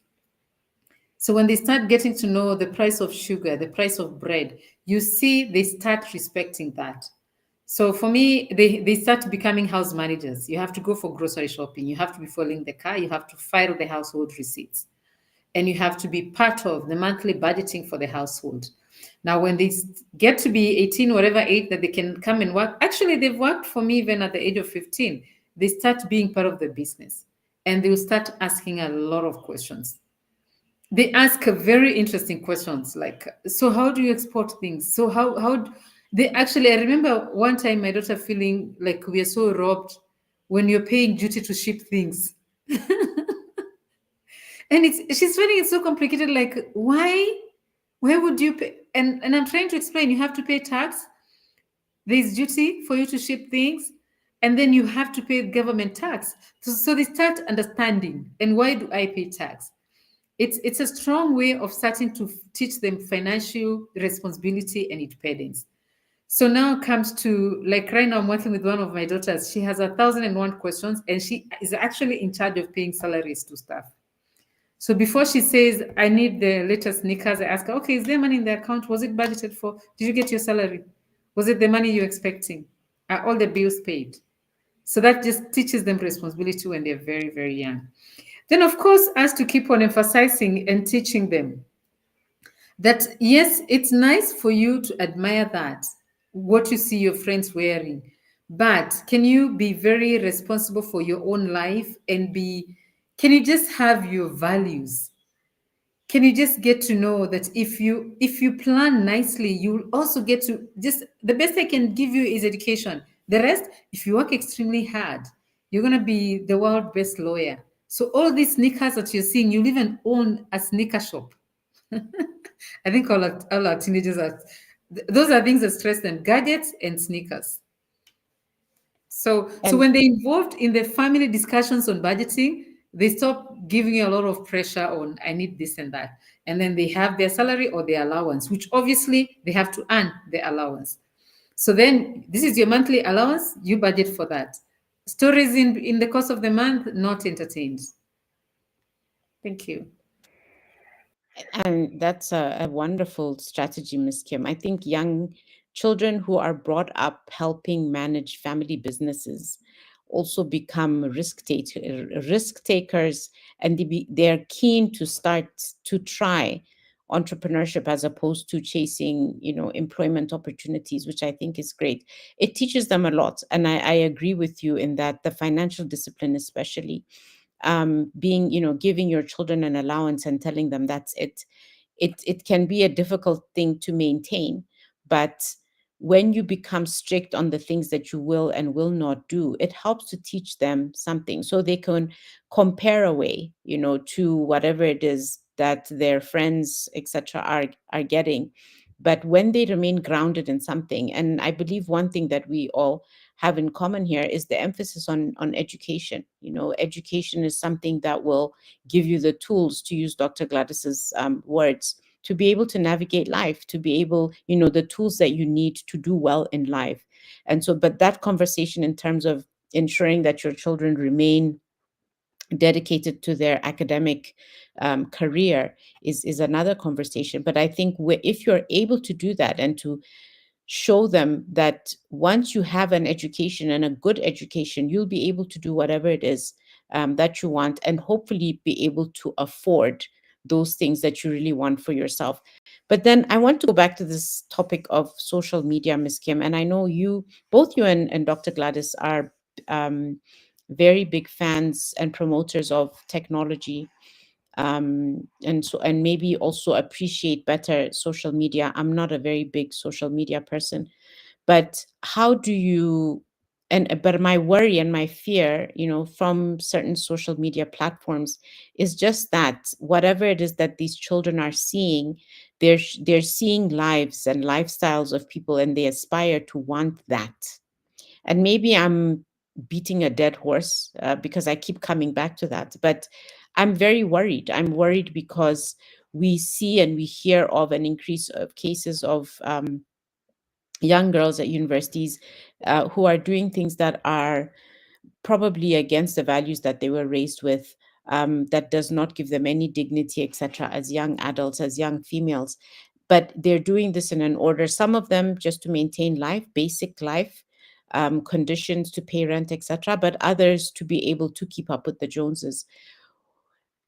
So when they start getting to know the price of sugar, the price of bread, you see they start respecting that. So for me, they start becoming house managers. You have to go for grocery shopping. You have to be following the car. You have to file the household receipts. And you have to be part of the monthly budgeting for the household. Now, when they get to be 18, whatever age that they can come and work, actually, they've worked for me even at the age of 15. They start being part of the business, and they will start asking a lot of questions. They ask very interesting questions like, so how do you export things? So they actually, I remember one time my daughter feeling like we are so robbed when you're paying duty to ship things. And she's finding it so complicated, like, why would you pay? And I'm trying to explain, you have to pay tax, there's duty for you to ship things, and then you have to pay government tax. So they start understanding, and why do I pay tax? It's a strong way of starting to teach them financial responsibility and independence. So now comes to, like, right now I'm working with one of my daughters. She has 1,001 questions, and she is actually in charge of paying salaries to staff. So before she says, I need the latest sneakers, I ask her, okay, is there money in the account? Was it budgeted for? Did you get your salary? Was it the money you're expecting? Are all the bills paid? So that just teaches them responsibility when they're very, very young. Then, of course, as to keep on emphasizing and teaching them that, yes, it's nice for you to admire that, what you see your friends wearing, but can you be very responsible for your own life and can you just have your values? Can you just get to know that if you plan nicely, you'll also get to, just the best I can give you is education. The rest, if you work extremely hard, you're going to be the world best lawyer. So all these sneakers that you're seeing, you'll even own a sneaker shop. I think all our teenagers are, those are things that stress them: gadgets and sneakers. So And when they're involved in the family discussions on budgeting, they stop giving you a lot of pressure on, I need this and that. And then they have their salary or their allowance, which obviously they have to earn the allowance. So then this is your monthly allowance, you budget for that. Stories in the course of the month, not entertained. Thank you. And that's a wonderful strategy, Miss Kim. I think young children who are brought up helping manage family businesses also become risk takers, and they're keen to start to try entrepreneurship as opposed to chasing, employment opportunities, which I think is great. It teaches them a lot, and I agree with you in that the financial discipline, especially being, giving your children an allowance and telling them that's it. It can be a difficult thing to maintain, but when you become strict on the things that you will and will not do, it helps to teach them something so they can compare away, to whatever it is that their friends, etc., are getting. But when they remain grounded in something, and I believe one thing that we all have in common here is the emphasis on education. Education is something that will give you the tools, to use Dr. Gladys's words, to be able to navigate life, to be able, the tools that you need to do well in life. And so, but that conversation in terms of ensuring that your children remain dedicated to their academic career is another conversation. But I think if you're able to do that and to show them that once you have an education and a good education, you'll be able to do whatever it is that you want, and hopefully be able to afford those things that you really want for yourself. But then I want to go back to this topic of social media, Miss Kim. And I know both you and Dr. Gladys are very big fans and promoters of technology, and maybe also appreciate better social media. I'm not a very big social media person, but how do you, and but my worry and my fear, from certain social media platforms is just that whatever it is that these children are seeing, they're seeing lives and lifestyles of people, and they aspire to want that. And maybe I'm beating a dead horse, because I keep coming back to that, but I'm very worried. I'm worried because we see and we hear of an increase of cases of young girls at universities who are doing things that are probably against the values that they were raised with, that does not give them any dignity, etc., as young adults, as young females. But they're doing this in an order, some of them just to maintain life, basic life conditions, to pay rent, etc., but others to be able to keep up with the Joneses.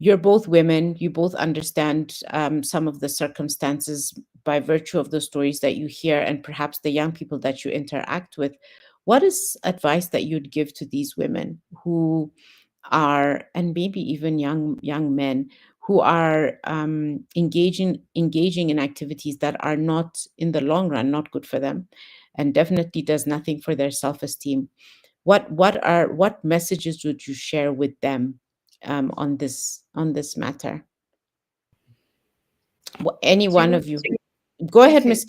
You're both women, you both understand some of the circumstances by virtue of the stories that you hear and perhaps the young people that you interact with. What is advice that you'd give to these women who are, and maybe even young men who are engaging in activities that are not, in the long run, not good for them, and definitely does nothing for their self-esteem? What messages would you share with them on this matter? Any Do you one want of you? to? Go ahead, Okay. Miss.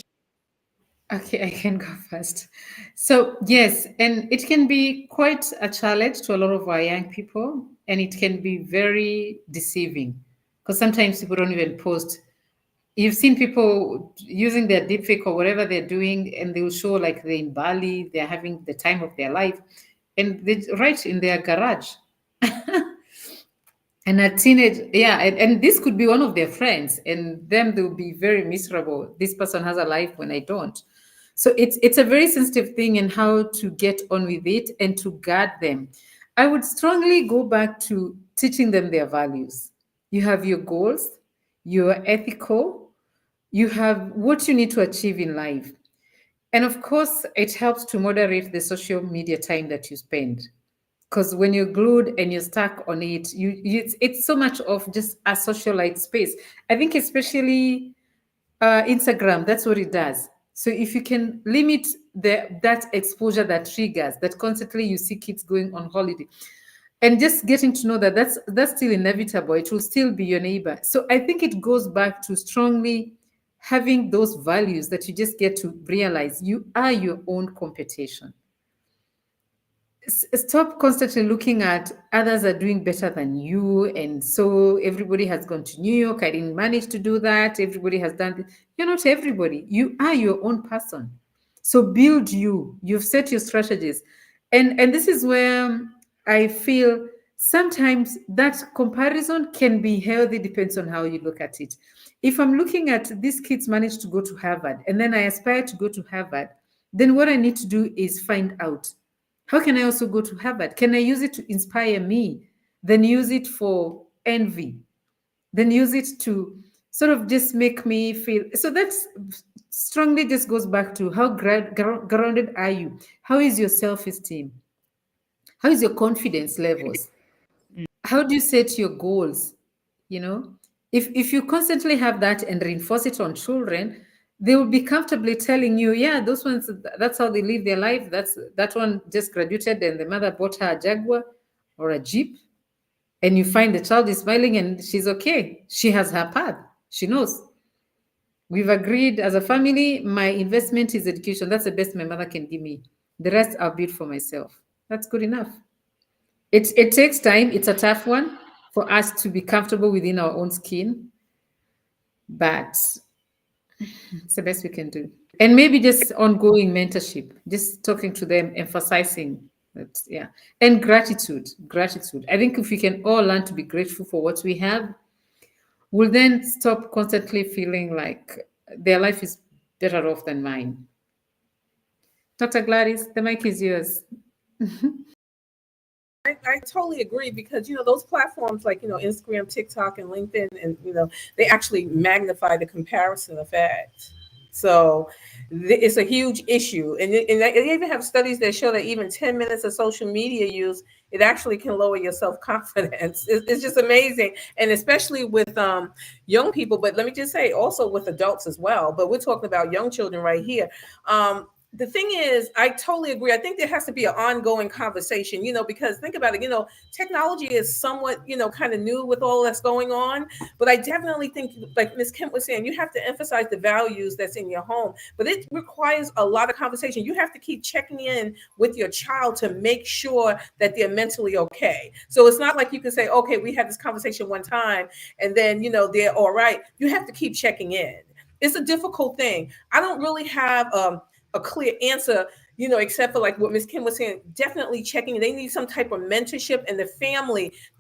Okay, I can go first. So, yes, and it can be quite a challenge to a lot of our young people, and it can be very deceiving. because sometimes people don't even post. You've seen people using their deepfake or whatever they're doing, and they'll show like they're in Bali, they're having the time of their life, and they right in their garage. And a teenage, yeah, and this could be one of their friends, and them they'll be very miserable. This person has a life when I don't. So it's a very sensitive thing, and how to get on with it and to guard them. I would strongly go back to teaching them their values. You have your goals, you're ethical, you have what you need to achieve in life. And of course, it helps to moderate the social media time that you spend, because when you're glued and you're stuck on it, it's so much of just a socialite space. I think especially Instagram, that's what it does. So if you can limit that exposure that triggers, that constantly you see kids going on holiday, and just getting to know that that's still inevitable, it will still be your neighbor. So I think it goes back to strongly having those values that you just get to realize you are your own competition. Stop constantly looking at others are doing better than you, and so everybody has gone to New York, I didn't manage to do that, everybody has done this. You're not everybody, you are your own person. So build you've set your strategies. And this is where I feel sometimes that comparison can be healthy, depends on how you look at it. If I'm looking at these kids managed to go to Harvard and then I aspire to go to Harvard, then what I need to do is find out, how can I also go to Harvard? Can I use it to inspire me? Then use it for envy. Then use it to sort of just make me feel. So that's strongly just goes back to how grounded are you? How is your self esteem? How is your confidence levels? How do you set your goals? You know, if you constantly have that and reinforce it on children, they will be comfortably telling you, yeah, those ones, that's how they live their life. That one just graduated and the mother bought her a Jaguar or a Jeep, and you find the child is smiling and she's okay, she has her path, she knows. We've agreed as a family, my investment is education. That's the best my mother can give me. The rest I'll build for myself. That's good enough. It takes time. It's a tough one for us to be comfortable within our own skin, but it's the best we can do. And maybe just ongoing mentorship, just talking to them, emphasizing that, yeah. And gratitude, gratitude. I think if we can all learn to be grateful for what we have, we'll then stop constantly feeling like their life is better off than mine. Dr. Gladys, the mic is yours. I totally agree because those platforms like Instagram, TikTok, and LinkedIn, and they actually magnify the comparison effect. So it's a huge issue, and they even have studies that show that even 10 minutes of social media use, it actually can lower your self-confidence. It's just amazing, and especially with young people. But let me just say, also with adults as well. But we're talking about young children right here. The thing is, I totally agree. I think there has to be an ongoing conversation, because think about it, technology is somewhat, kind of new with all that's going on. But I definitely think, like Ms. Kemp was saying, you have to emphasize the values that's in your home. But it requires a lot of conversation. You have to keep checking in with your child to make sure that they're mentally okay. So it's not like you can say, okay, we had this conversation one time and then, they're all right. You have to keep checking in. It's a difficult thing. I don't really have a clear answer, except for like what Ms. Kim was saying, definitely checking. They need some type of mentorship, and the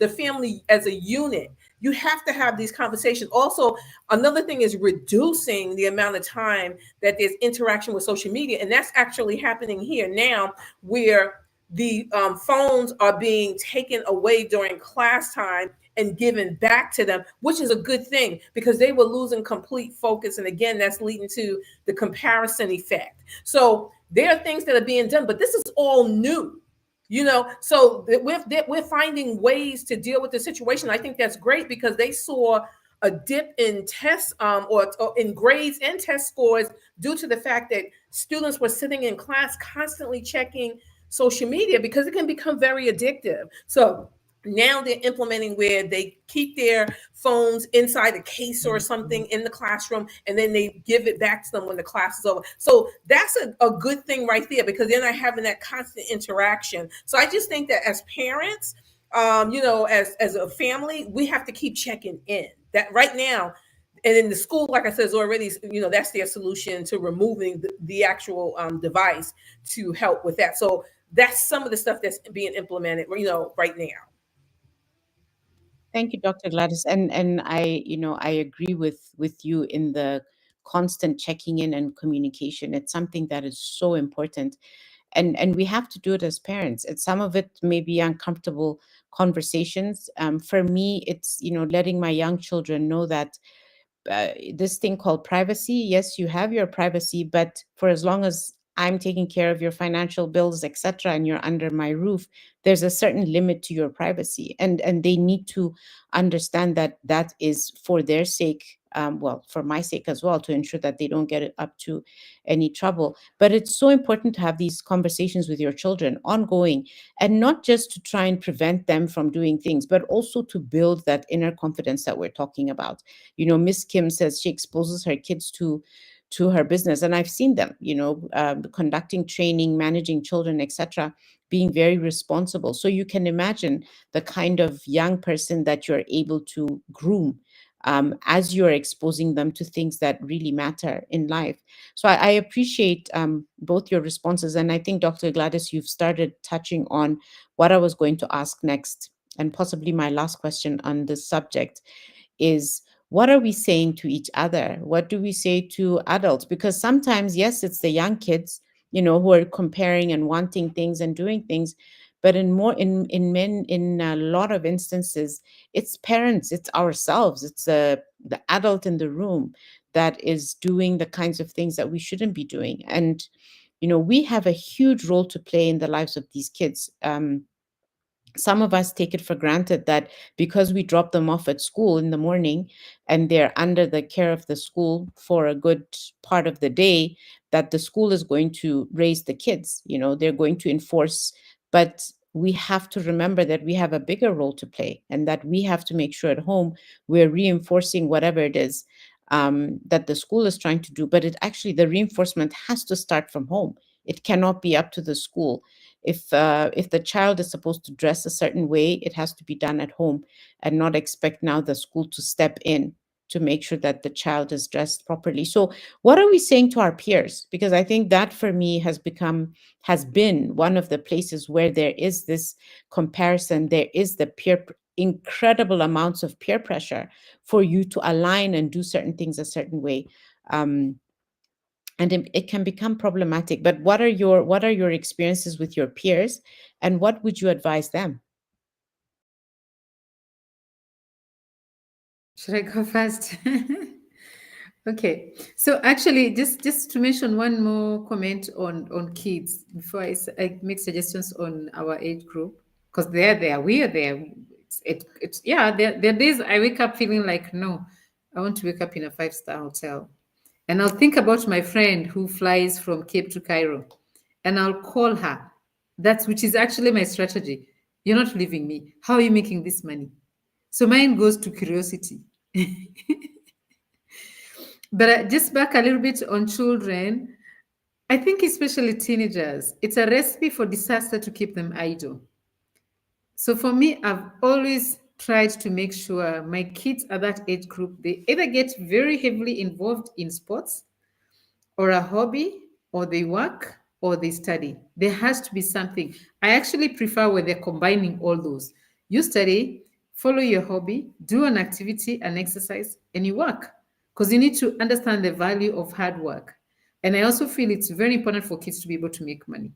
family as a unit. You have to have these conversations. Also, another thing is reducing the amount of time that there's interaction with social media. And that's actually happening here now, where the phones are being taken away during class time and given back to them, which is a good thing because they were losing complete focus. And again, that's leading to the comparison effect. So there are things that are being done, but this is all new. So we're finding ways to deal with the situation. I think that's great because they saw a dip in tests or in grades and test scores due to the fact that students were sitting in class constantly checking social media because it can become very addictive. So now they're implementing where they keep their phones inside a case or something in the classroom, and then they give it back to them when the class is over. So that's a good thing right there because they're not having that constant interaction. So I just think that as parents, as a family, we have to keep checking in. That right now, and in the school, like I said, is already, that's their solution to removing the actual device to help with that. So that's some of the stuff that's being implemented, right now. Thank you, Dr. Gladys. And I, I agree with you in the constant checking in and communication. It's something that is so important. And we have to do it as parents. And some of it may be uncomfortable conversations. For me, it's, letting my young children know that this thing called privacy. Yes, you have your privacy, but for as long as I'm taking care of your financial bills, etc., and you're under my roof, there's a certain limit to your privacy, and they need to understand that that is for their sake. Well, for my sake as well, to ensure that they don't get it up to any trouble. But it's so important to have these conversations with your children ongoing, and not just to try and prevent them from doing things, but also to build that inner confidence that we're talking about. Miss Kim says she exposes her kids to her business, and I've seen them, conducting training, managing children, etc., being very responsible. So you can imagine the kind of young person that you're able to groom, as you're exposing them to things that really matter in life. So I appreciate both your responses. And I think, Dr. Gladys, you've started touching on what I was going to ask next, and possibly my last question on this subject is, what are we saying to each other? What do we say to adults? Because sometimes, yes, it's the young kids, who are comparing and wanting things and doing things. But in a lot of instances, it's parents, it's ourselves, it's the adult in the room that is doing the kinds of things that we shouldn't be doing. And we have a huge role to play in the lives of these kids. Some of us take it for granted that because we drop them off at school in the morning and they're under the care of the school for a good part of the day, that the school is going to raise the kids, they're going to enforce. But we have to remember that we have a bigger role to play, and that we have to make sure at home we're reinforcing whatever it is that the school is trying to do. But the reinforcement has to start from home. It cannot be up to the school. If the child is supposed to dress a certain way, it has to be done at home, and not expect now the school to step in to make sure that the child is dressed properly. So what are we saying to our peers? Because I think that for me has been one of the places where there is this comparison. There is the incredible amounts of peer pressure for you to align and do certain things a certain way. And it can become problematic. But what are your experiences with your peers, and what would you advise them? Should I go first? Okay. So actually, just to mention one more comment on kids before I make suggestions on our age group, because they're there, we are there. It's yeah. There are days I wake up feeling like, no, I want to wake up in a five-star hotel, and I'll think about my friend who flies from Cape to Cairo, and I'll call her. That's which is actually my strategy. You're not leaving me. How are you making this money? So mine goes to curiosity. But just back a little bit on children, I think especially teenagers, it's a recipe for disaster to keep them idle. So for me, I've always tried to make sure my kids at that age group, they either get very heavily involved in sports or a hobby, or they work, or they study. There has to be something. I actually prefer where they're combining all those. You study, follow your hobby, do an activity, an exercise, and you work, because you need to understand the value of hard work. And I also feel it's very important for kids to be able to make money.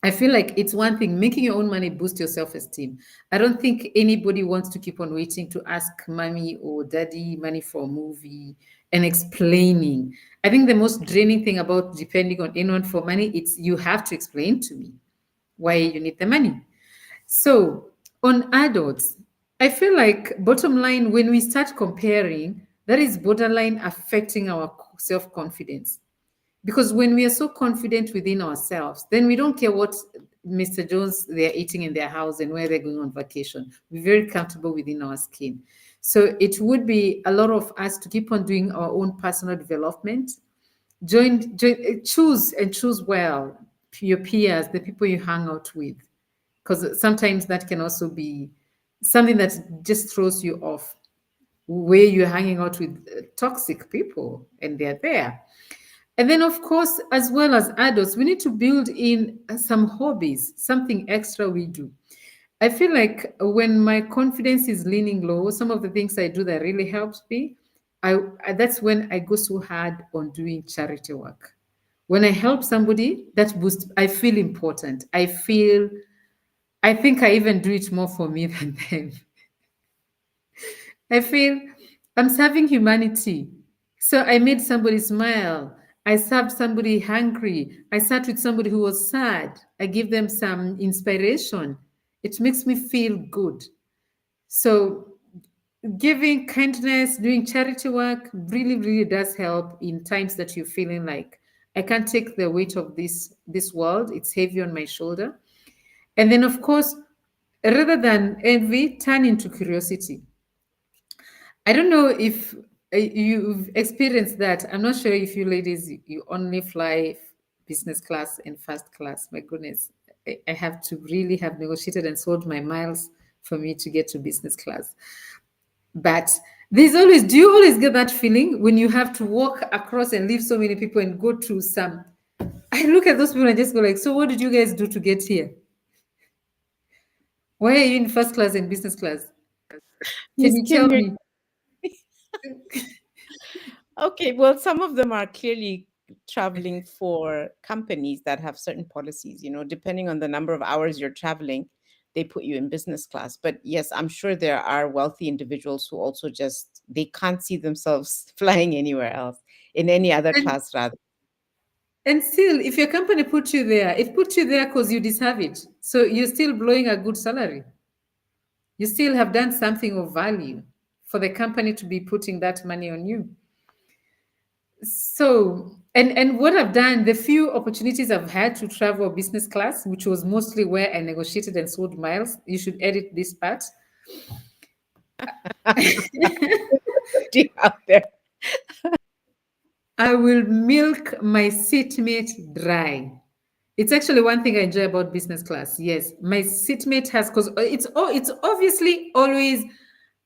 I feel like it's one thing, making your own money boosts your self-esteem. I don't think anybody wants to keep on waiting to ask mommy or daddy money for a movie and explaining. I think the most draining thing about depending on anyone for money, it's you have to explain to me why you need the money. So on adults, I feel like bottom line, when we start comparing, that is borderline affecting our self-confidence. Because when we are so confident within ourselves, then we don't care what Mr. Jones they're eating in their house and where they're going on vacation. We're very comfortable within our skin. So it would be a lot of us to keep on doing our own personal development. Choose and choose well your peers, the people you hang out with, because sometimes that can also be something that just throws you off. where you're hanging out with toxic people and they're there. And then, of course, as well as adults, we need to build in some hobbies, something extra we do. I feel like when my confidence is leaning low, some of the things I do that really helps me, that's when I go so hard on doing charity work. When I help somebody, that boosts, I feel important. I think I even do it more for me than them. I feel I'm serving humanity. So I made somebody smile. I served somebody hungry. I sat with somebody who was sad. I give them some inspiration. It makes me feel good. So giving kindness, doing charity work really, really does help in times that you're feeling like I can't take the weight of this world. It's heavy on my shoulder. And then of course, rather than envy, turn into curiosity. I don't know if you've experienced that. I'm not sure if you ladies you only fly business class and first class. My goodness, I have to really have negotiated and sold my miles for me to get to business class. But there's always, do you always get that feeling when you have to walk across and leave so many people and go to some? I look at those people and just go like, so what did you guys do to get here? Why are you in first class and business class? Can Miss you Kim, tell you're me? okay. Well, some of them are clearly traveling for companies that have certain policies, depending on the number of hours you're traveling, they put you in business class. But yes, I'm sure there are wealthy individuals who also just they can't see themselves flying anywhere else in any other And class rather. And still, if your company put you there, it put you there because you deserve it. So you're still blowing a good salary. You still have done something of value for the company to be putting that money on you. So, and what I've done, the few opportunities I've had to travel business class, which was mostly where I negotiated and sold miles, you should edit this part. Out there. I will milk my seatmate dry. It's actually one thing I enjoy about business class. Yes, my seatmate has because it's obviously always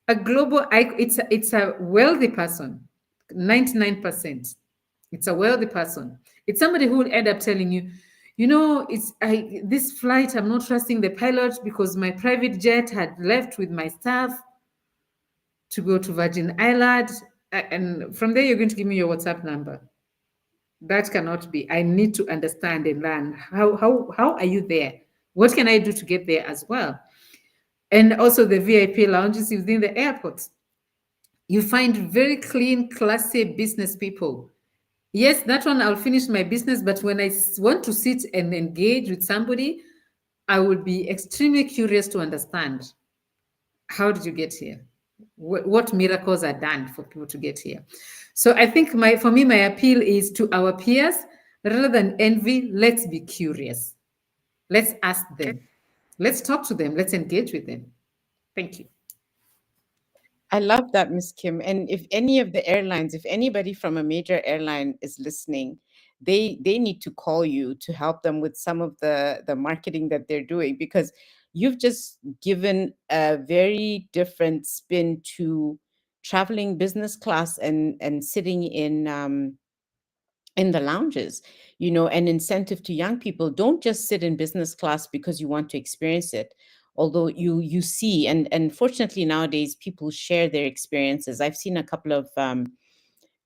a global. It's a wealthy person, 99%. It's a wealthy person. It's somebody who will end up telling you, it's this flight. I'm not trusting the pilot because my private jet had left with my staff to go to Virgin Island, and from there you're going to give me your WhatsApp number. That cannot be. I need to understand and learn. How are you there? What can I do to get there as well? And also the VIP lounges within the airports. You find very clean, classy business people. Yes, that one I'll finish my business, but when I want to sit and engage with somebody, I will be extremely curious to understand how did you get here? What miracles are done for people to get here? So I think for me, my appeal is to our peers, rather than envy, let's be curious. Let's ask them. Let's talk to them. Let's engage with them. Thank you. I love that, Miss Kim. And if any of the airlines, if anybody from a major airline is listening, they need to call you to help them with some of the marketing that they're doing, because you've just given a very different spin to traveling business class and sitting in the lounges, an incentive to young people. Don't just sit in business class because you want to experience it, although you see, and fortunately nowadays people share their experiences. I've seen a couple of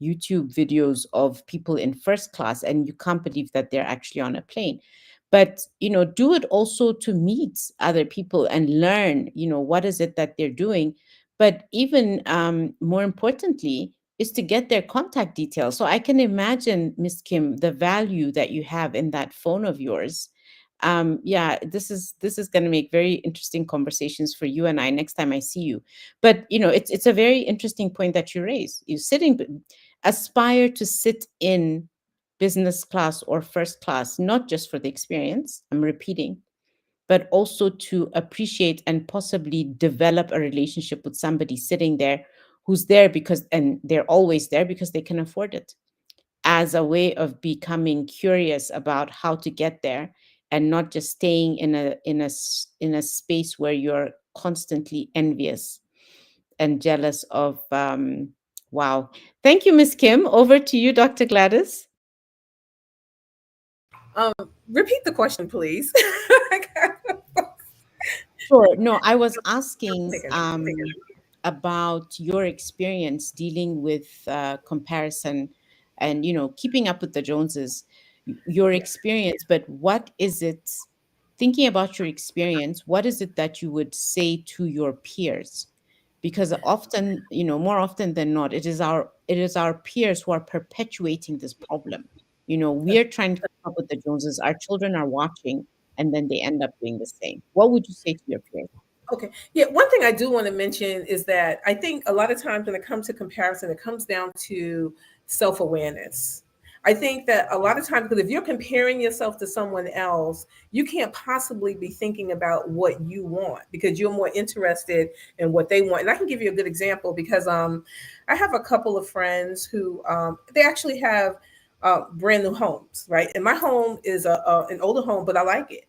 YouTube videos of people in first class, and you can't believe that they're actually on a plane. But do it also to meet other people and learn, what is it that they're doing. But even more importantly is to get their contact details. So I can imagine, Miss Kim, the value that you have in that phone of yours. Yeah, this is going to make very interesting conversations for you and I next time I see you. But it's a very interesting point that you raise. You sitting aspire to sit in business class or first class, not just for the experience, I'm repeating, but also to appreciate and possibly develop a relationship with somebody sitting there who's there because, and they're always there because they can afford it, as a way of becoming curious about how to get there, and not just staying in a space where you're constantly envious. and jealous of. Wow. Thank you, Miss Kim. Over to you, Dr. Gladys. Um, Repeat the question, please. Sure. No, I was I'm asking thinking. about your experience dealing with comparison and, keeping up with the Joneses, your Yeah. experience, but what is it, thinking about your experience, what is it that you would say to your peers? Because often, more often than not, it is our peers who are perpetuating this problem. We're trying to keep up with the Joneses, our children are watching, and then they end up doing the same. What would you say to your peers? Okay. Yeah. One thing I do want to mention is that I think a lot of times when it comes to comparison, it comes down to self awareness. I think that a lot of times, because if you're comparing yourself to someone else, you can't possibly be thinking about what you want because you're more interested in what they want. And I can give you a good example because I have a couple of friends who they actually have brand new homes, right? And my home is an older home, but I like it.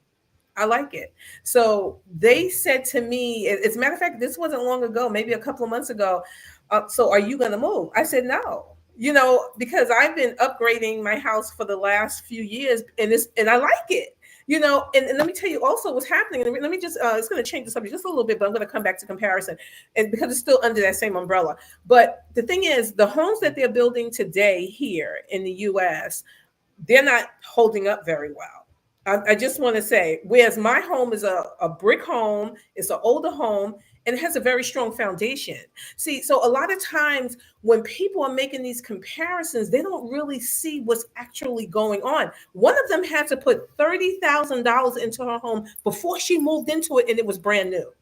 I like it. So they said to me, as a matter of fact, this wasn't long ago, maybe a couple of months ago. So are you going to move? I said no. Because I've been upgrading my house for the last few years, and I like it. And let me tell you also what's happening. And let me just it's going to change the subject just a little bit, but I'm going to come back to comparison, and because it's still under that same umbrella. But the thing is, the homes that they're building today here in the U.S., they're not holding up very well. I just want to say, whereas my home is a brick home, it's an older home, and it has a very strong foundation. See, so a lot of times when people are making these comparisons, they don't really see what's actually going on. One of them had to put $30,000 into her home before she moved into it, and it was brand new.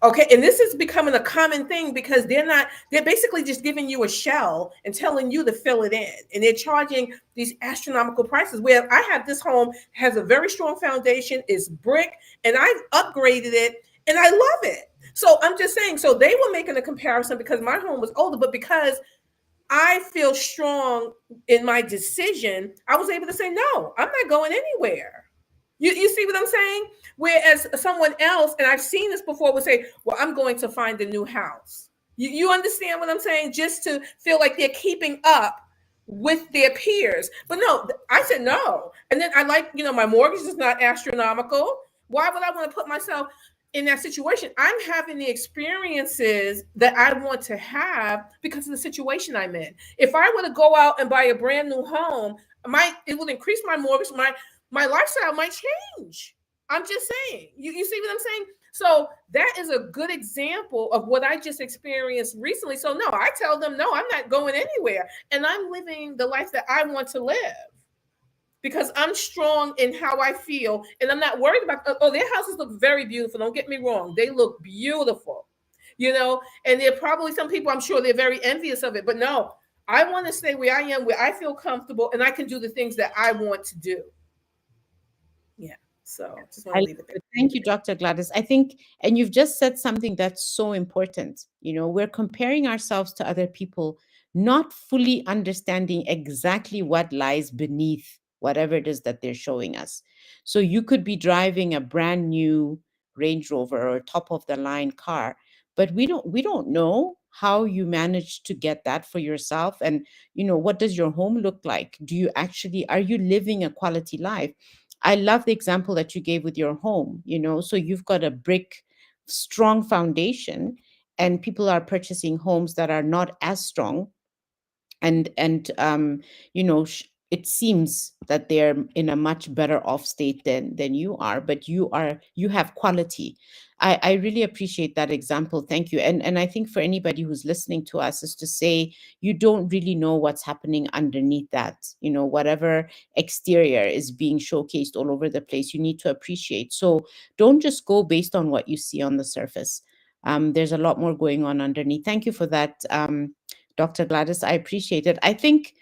Okay, and this is becoming a common thing because they're basically just giving you a shell and telling you to fill it in. And they're charging these astronomical prices. Where I have this home has a very strong foundation, it's brick, and I've upgraded it and I love it. So I'm just saying, so they were making a comparison because my home was older, but because I feel strong in my decision, I was able to say, no, I'm not going anywhere. You see what I'm saying? Whereas someone else, and I've seen this before, would say, well, I'm going to find a new house. You understand what I'm saying? Just to feel like they're keeping up with their peers. But no, I said no. And then I like, my mortgage is not astronomical. Why would I want to put myself in that situation? I'm having the experiences that I want to have because of the situation I'm in. If I were to go out and buy a brand new home, it would increase my mortgage. My lifestyle might change. I'm just saying. You see what I'm saying? So that is a good example of what I just experienced recently. So no, I tell them, no, I'm not going anywhere. And I'm living the life that I want to live because I'm strong in how I feel. And I'm not worried about, oh, their houses look very beautiful. Don't get me wrong. They look beautiful, and there are probably some people, I'm sure they're very envious of it. But no, I want to stay where I am, where I feel comfortable and I can do the things that I want to do. Yeah. So just want I to love leave it there. it. Thank you, Dr. Gladys. I think, and you've just said something that's so important. We're comparing ourselves to other people, not fully understanding exactly what lies beneath whatever it is that they're showing us. So you could be driving a brand new Range Rover or top of the line car, but we don't know how you managed to get that for yourself. And what does your home look like? Are you living a quality life? I love the example that you gave with your home, so you've got a brick strong foundation, and people are purchasing homes that are not as strong, and it seems that they're in a much better off state than you are, but you have quality. I really appreciate that example. Thank you. And I think for anybody who's listening to us is to say, you don't really know what's happening underneath that. Whatever exterior is being showcased all over the place, you need to appreciate. So don't just go based on what you see on the surface. There's a lot more going on underneath. Thank you for that, Dr. Gladys. I appreciate it. I think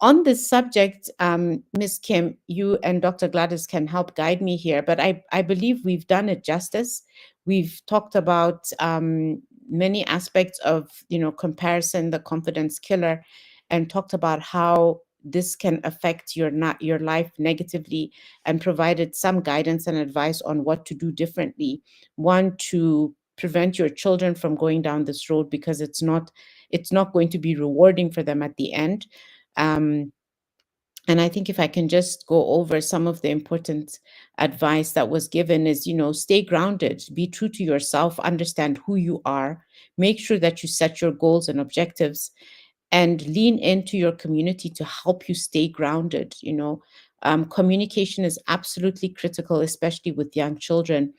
on this subject, Ms. Kim, you and Dr. Gladys can help guide me here, but I believe we've done it justice. We've talked about many aspects of, comparison, the confidence killer, and talked about how this can affect your life negatively, and provided some guidance and advice on what to do differently. One, to prevent your children from going down this road, because it's not going to be rewarding for them at the end. um, and I think if I can just go over some of the important advice that was given is, stay grounded, be true to yourself, understand who you are, make sure that you set your goals and objectives, and lean into your community to help you stay grounded. Communication is absolutely critical, especially with young children.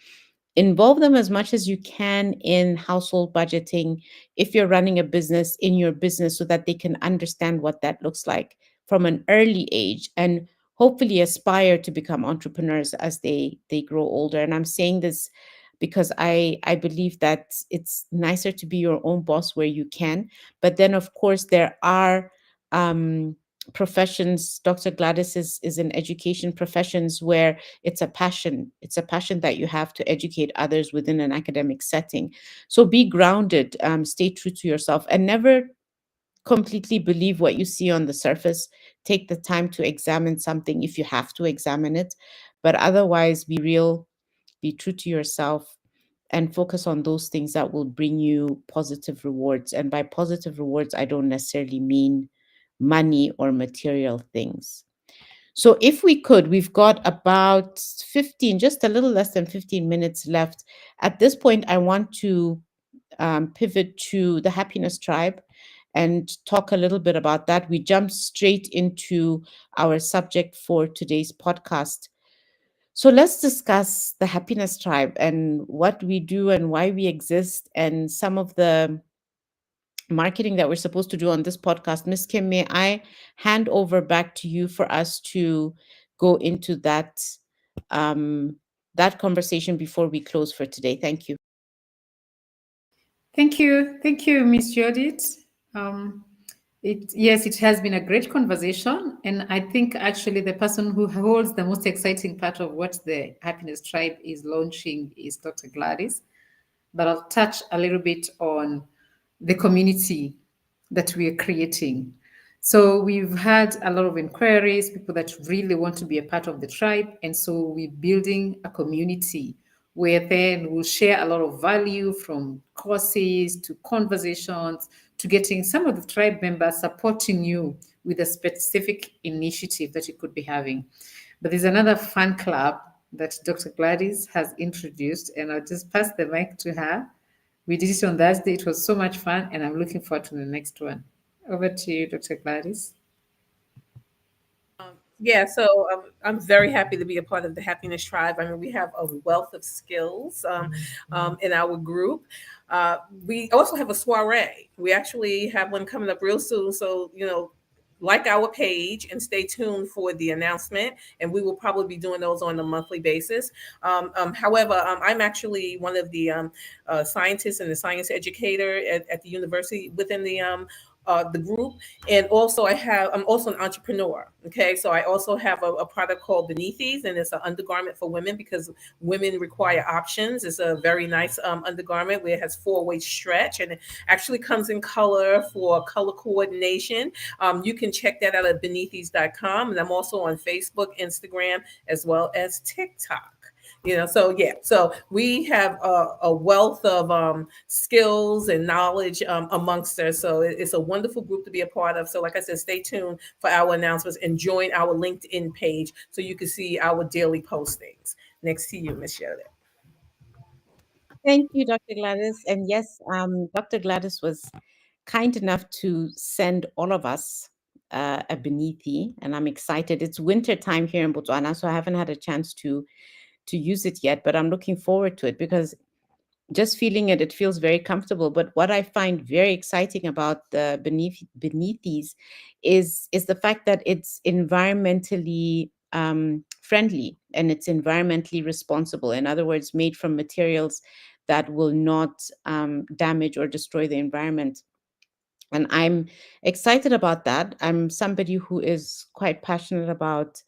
Involve them as much as you can in household budgeting, if you're running a business, in your business, so that they can understand what that looks like from an early age, and hopefully aspire to become entrepreneurs as they grow older. And I'm saying this because I believe that it's nicer to be your own boss where you can. But then, of course, there are um professions. Dr. Gladys is in education professions, where it's a passion that you have to educate others within an academic setting. So be grounded, stay true to yourself, and never completely believe what you see on the surface. Take the time to examine something if you have to examine it, but otherwise be real, be true to yourself, and focus on those things that will bring you positive rewards. And by positive rewards, I don't necessarily mean money or material things. So if we could, we've got about 15, just a little less than 15 minutes left. At this point, I want to pivot to the Happiness Tribe and talk a little bit about that. We jump straight into our subject for today's podcast. So let's discuss the Happiness Tribe and what we do and why we exist, and some of the marketing that we're supposed to do on this podcast. Miss Kim, may I hand over back to you for us to go into um, that conversation before we close for today? Thank you. Thank you, Miss Judith. Um, yes, it has been a great conversation, and I think actually the person who holds the most exciting part of what the Happiness Tribe is launching is Dr. Gladys. But I'll touch a little bit on the community that we are creating. So we've had a lot of inquiries, people that really want to be a part of the tribe. And so we're building a community where then we'll share a lot of value, from courses to conversations to getting some of the tribe members supporting you with a specific initiative that you could be having. But there's another fun club that Dr. Gladys has introduced, and I'll just pass the mic to her. We did it on Thursday. It was so much fun, and I'm looking forward to the next one. Over to you, Dr. Gladys. Yeah, so I'm very happy to be a part of the Happiness Tribe. I mean, we have a wealth of skills in our group. We also have a soiree. We actually have one coming up real soon. So, like our page and stay tuned for the announcement. And we will probably be doing those on a monthly basis. However, I'm actually one of the scientists and the science educator at the university within the group. And also I'm also an entrepreneur. Okay. So I also have a product called Beneath These, and it's an undergarment for women because women require options. It's a very nice undergarment where it has 4-way stretch, and it actually comes in color for color coordination. You can check that out at beneaththese.com. And I'm also on Facebook, Instagram, as well as TikTok. So yeah, so we have a wealth of skills and knowledge amongst us. So it's a wonderful group to be a part of. So like I said, stay tuned for our announcements and join our LinkedIn page so you can see our daily postings. Next to you, Miss Yoda. Thank you, Dr. Gladys. And yes, Dr. Gladys was kind enough to send all of us a Beneathi, and I'm excited. It's winter time here in Botswana, so I haven't had a chance to use it yet, but I'm looking forward to it because just feeling it feels very comfortable. But what I find very exciting about the beneath these is the fact that it's environmentally friendly, and it's environmentally responsible. In other words, made from materials that will not damage or destroy the environment. And I'm excited about that. I'm somebody who is quite passionate about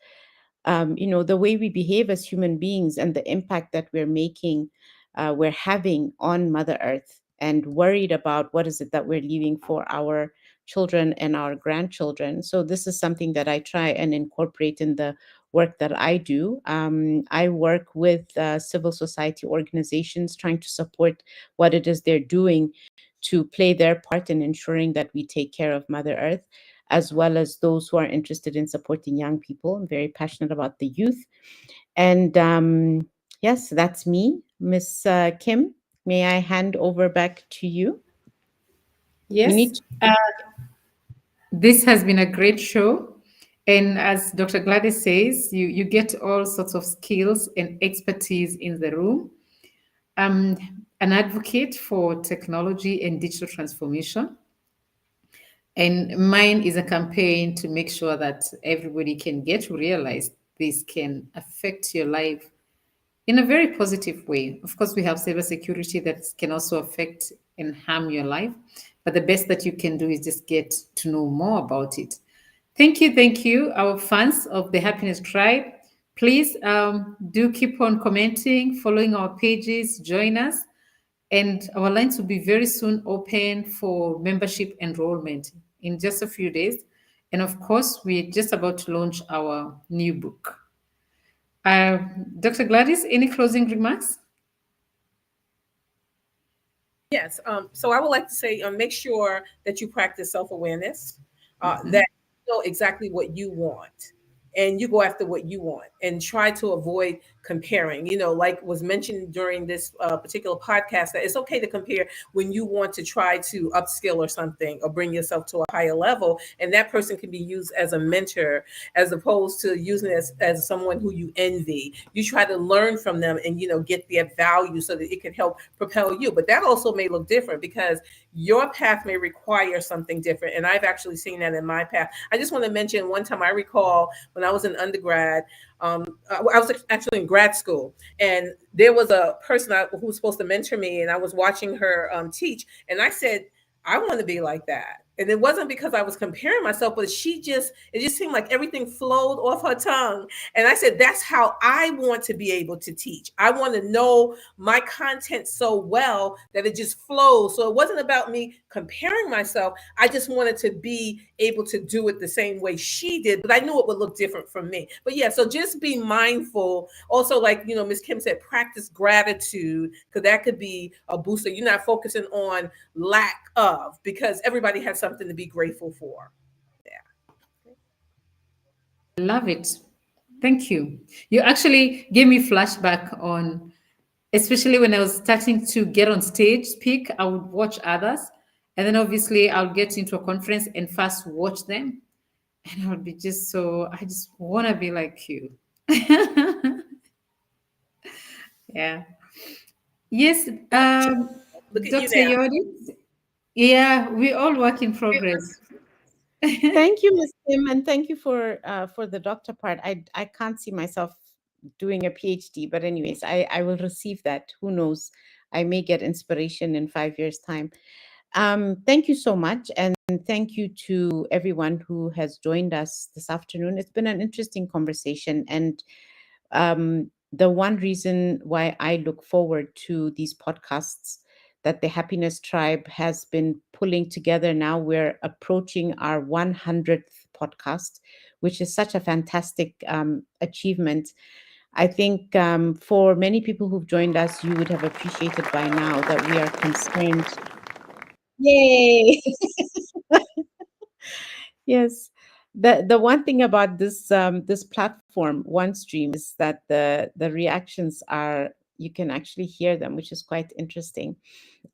the way we behave as human beings and the impact that we're having on Mother Earth, and worried about what is it that we're leaving for our children and our grandchildren. So this is something that I try and incorporate in the work that I do. I work with civil society organizations trying to support what it is they're doing to play their part in ensuring that we take care of Mother Earth, as well as those who are interested in supporting young people. I'm very passionate about the youth. And yes, that's me. Miss Kim, may I hand over back to you? You Yes, need to. this has been a great show. And as Dr. Gladys says, you get all sorts of skills and expertise in the room. I'm an advocate for technology and digital transformation. And mine is a campaign to make sure that everybody can get to realize this can affect your life in a very positive way. Of course, we have cybersecurity that can also affect and harm your life, but the best that you can do is just get to know more about it. Thank you, our fans of the Happiness Tribe. Please do keep on commenting, following our pages, join us, and our lines will be very soon open for membership enrollment in just a few days. And of course, we're just about to launch our new book. Uh, Dr. Gladys, any closing remarks? Yes. So I would like to say, make sure that you practice self-awareness, Mhm. that you know exactly what you want, and you go after what you want, and try to avoid comparing. Like was mentioned during this particular podcast, that it's okay to compare when you want to try to upskill or something, or bring yourself to a higher level, and that person can be used as a mentor, as opposed to using it as someone who you envy. You try to learn from them, and get their value so that it can help propel you. But that also may look different, because your path may require something different, and I've actually seen that in my path. I just want to mention, one time I recall, when I was in undergrad, I was actually in grad school, and there was a person who was supposed to mentor me, and I was watching her teach, and I said, I want to be like that. And it wasn't because I was comparing myself, but it just seemed like everything flowed off her tongue. And I said, that's how I want to be able to teach. I want to know my content so well that it just flows. So it wasn't about me comparing myself. I just wanted to be able to do it the same way she did, but I knew it would look different from me. But yeah, so just be mindful. Also, like, Miss Kim said, practice gratitude, because that could be a booster. You're not focusing on lack of, because everybody has something to be grateful for. Yeah. Love it. Thank you. You actually gave me flashback on, especially when I was starting to get on stage, speak, I would watch others. And then obviously I'll get into a conference and first watch them. And I would be just so, I just want to be like you. Yeah. Yes. Look at you Dr. now. Yodi. Yeah, we all work in progress. Thank you, Miss Kim, and thank you for the doctor part. I can't see myself doing a PhD, but anyways, I will receive that. Who knows? I may get inspiration in 5 years' time. Thank you so much, and thank you to everyone who has joined us this afternoon. It's been an interesting conversation, and the one reason why I look forward to these podcasts that the Happiness Tribe has been pulling together now, we're approaching our 100th podcast, which is such a fantastic achievement. I think for many people who've joined us, you would have appreciated by now that we are concerned. Yay! Yes. The one thing about this platform, OneStream, is that the reactions are, you can actually hear them, which is quite interesting.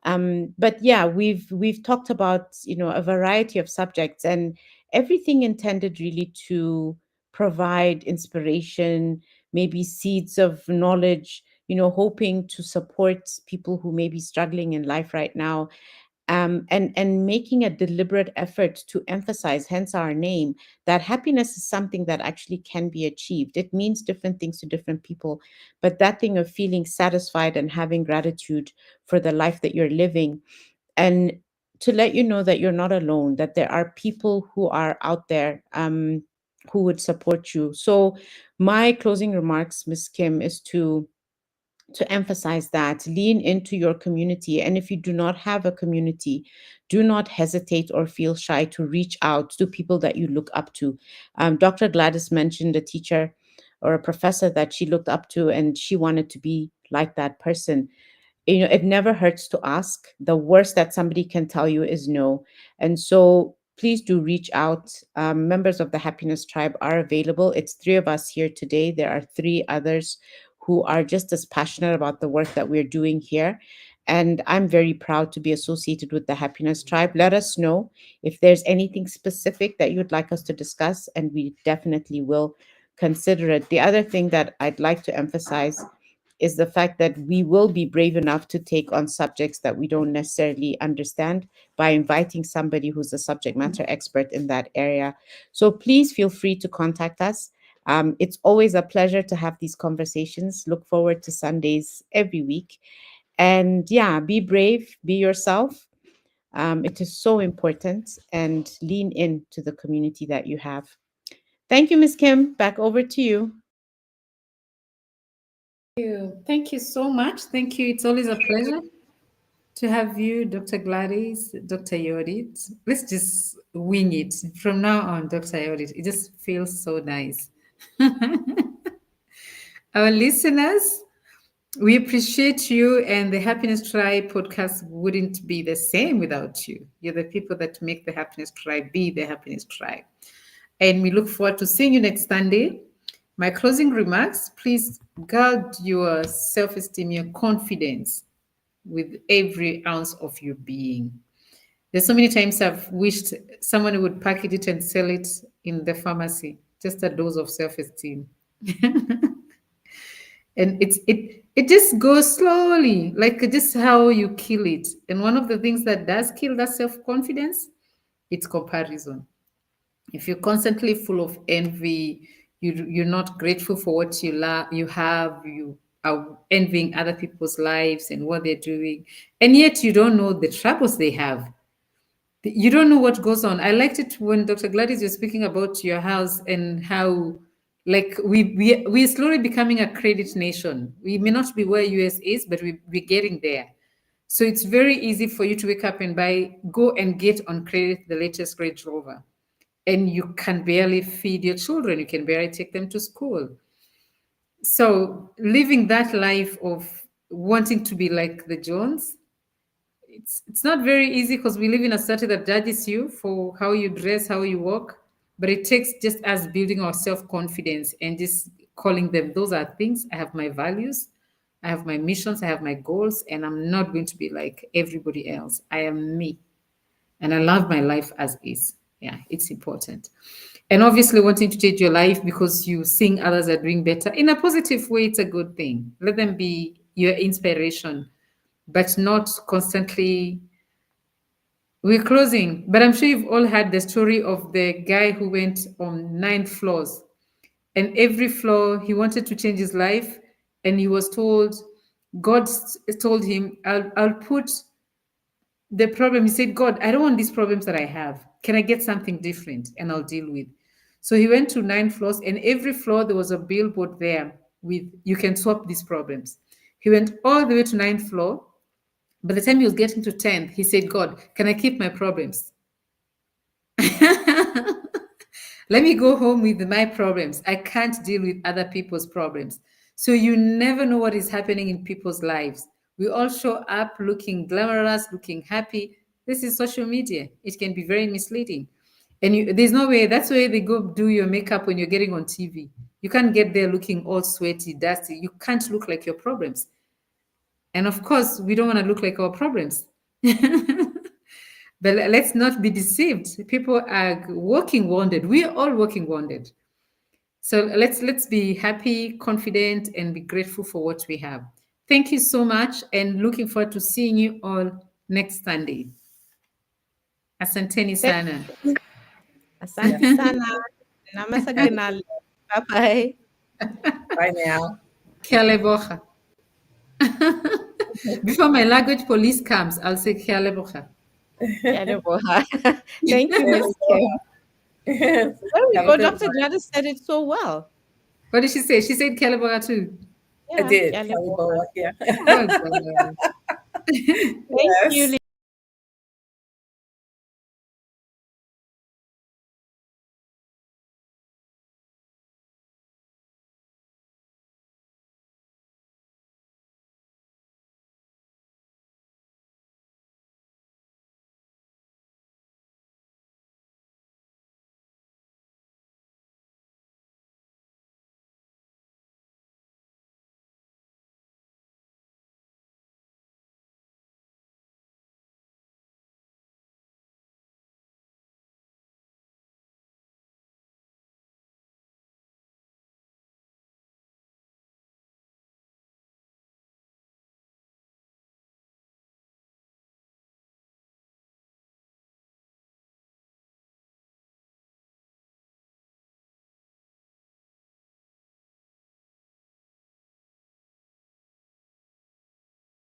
But yeah, we've talked about, a variety of subjects, and everything intended really to provide inspiration, maybe seeds of knowledge, hoping to support people who may be struggling in life right now, and making a deliberate effort to emphasize, hence our name, that happiness is something that actually can be achieved. It means different things to different people, but that thing of feeling satisfied and having gratitude for the life that you're living, and to let you know that you're not alone, that there are people who are out there who would support you. So my closing remarks, Miss Kim, is to emphasize that lean into your community. And if you do not have a community, do not hesitate or feel shy to reach out to people that you look up to. Dr. Gladys mentioned a teacher or a professor that she looked up to and she wanted to be like that person. You know, it never hurts to ask. The worst that somebody can tell you is no. And so please do reach out. Members of the Happiness Tribe are available. It's three of us here today. There are three others who are just as passionate about the work that we're doing here. And I'm very proud to be associated with the Happiness Tribe. Let us know if there's anything specific that you'd like us to discuss, and we definitely will consider it. The other thing that I'd like to emphasize is the fact that we will be brave enough to take on subjects that we don't necessarily understand by inviting somebody who's a subject matter expert in that area. So please feel free to contact us. It's always a pleasure to have these conversations. Look forward to Sundays every week. And yeah, be brave, be yourself. It is so important, and lean into the community that you have. Thank you, Miss Kim. Back over to you. Thank you so much. Thank you. It's always a pleasure to have you, Dr. Gladys, Dr. Yodit. Let's just wing it from now on, Dr. Yodit. It just feels so nice. Our listeners, we appreciate you, and the Happiness Tribe podcast wouldn't be the same without you. You're the people that make the Happiness Tribe be the Happiness Tribe. And we look forward to seeing you next Sunday. My closing remarks, please guard your self esteem, your confidence with every ounce of your being. There's so many times I've wished someone would package it and sell it in the pharmacy, just a dose of self esteem. And it just goes slowly, like just how you kill it. And one of the things that does kill that self-confidence, it's comparison. If you're constantly full of envy, you're not grateful for what you have, you are envying other people's lives and what they're doing, and yet you don't know the troubles they have. You don't know what goes on. I liked it when Dr. Gladys was speaking about your house and how, like, we're slowly becoming a credit nation. We may not be where US is, but we're getting there. So it's very easy for you to wake up and go and get on credit the latest Range Rover, and you can barely feed your children. You can barely take them to school. So living that life of wanting to be like the Jones, it's not very easy because we live in a society that judges you for how you dress, how you walk. But it takes just us building our self-confidence and just calling them, those are things. I have my values, I have my missions, I have my goals, and I'm not going to be like everybody else. I am me. And I love my life as is. Yeah, it's important. And obviously, wanting to change your life because you seeing others are doing better in a positive way, it's a good thing. Let them be your inspiration, but not constantly. We're closing, but I'm sure you've all heard the story of the guy who went on 9 floors, and every floor he wanted to change his life, and he was told, told him, I'll put the problem. He said, God, I don't want these problems that I have. Can I get something different and I'll deal with? So he went to 9 floors, and every floor there was a billboard there with, you can swap these problems. He went all the way to 9th floor. By the time he was getting to 10th, he said, God, can I keep my problems? Let me go home with my problems. I can't deal with other people's problems. So you never know what is happening in people's lives. We all show up looking glamorous, looking happy. This is social media. It can be very misleading. And there's no way, that's why they go do your makeup when you're getting on TV. You can't get there looking all sweaty, dusty. You can't look like your problems. And of course, we don't want to look like our problems. But let's not be deceived. People are walking wounded. We are all walking wounded. So let's be happy, confident, and be grateful for what we have. Thank you so much, and looking forward to seeing you all next Sunday. Asanteni sana. Asante sana. Namasaganal. Bye-bye. Bye now. Kialebocha. Before my language police comes, I'll say Kialebocha. Thank you, Miss Kim. There we Have go. a good Dr. one. Gladys said it so well. What did she say? She said Kialebocha too. I did. Yaleboha. Kelly Boa, yeah. Oh, God. Thank you, Yes.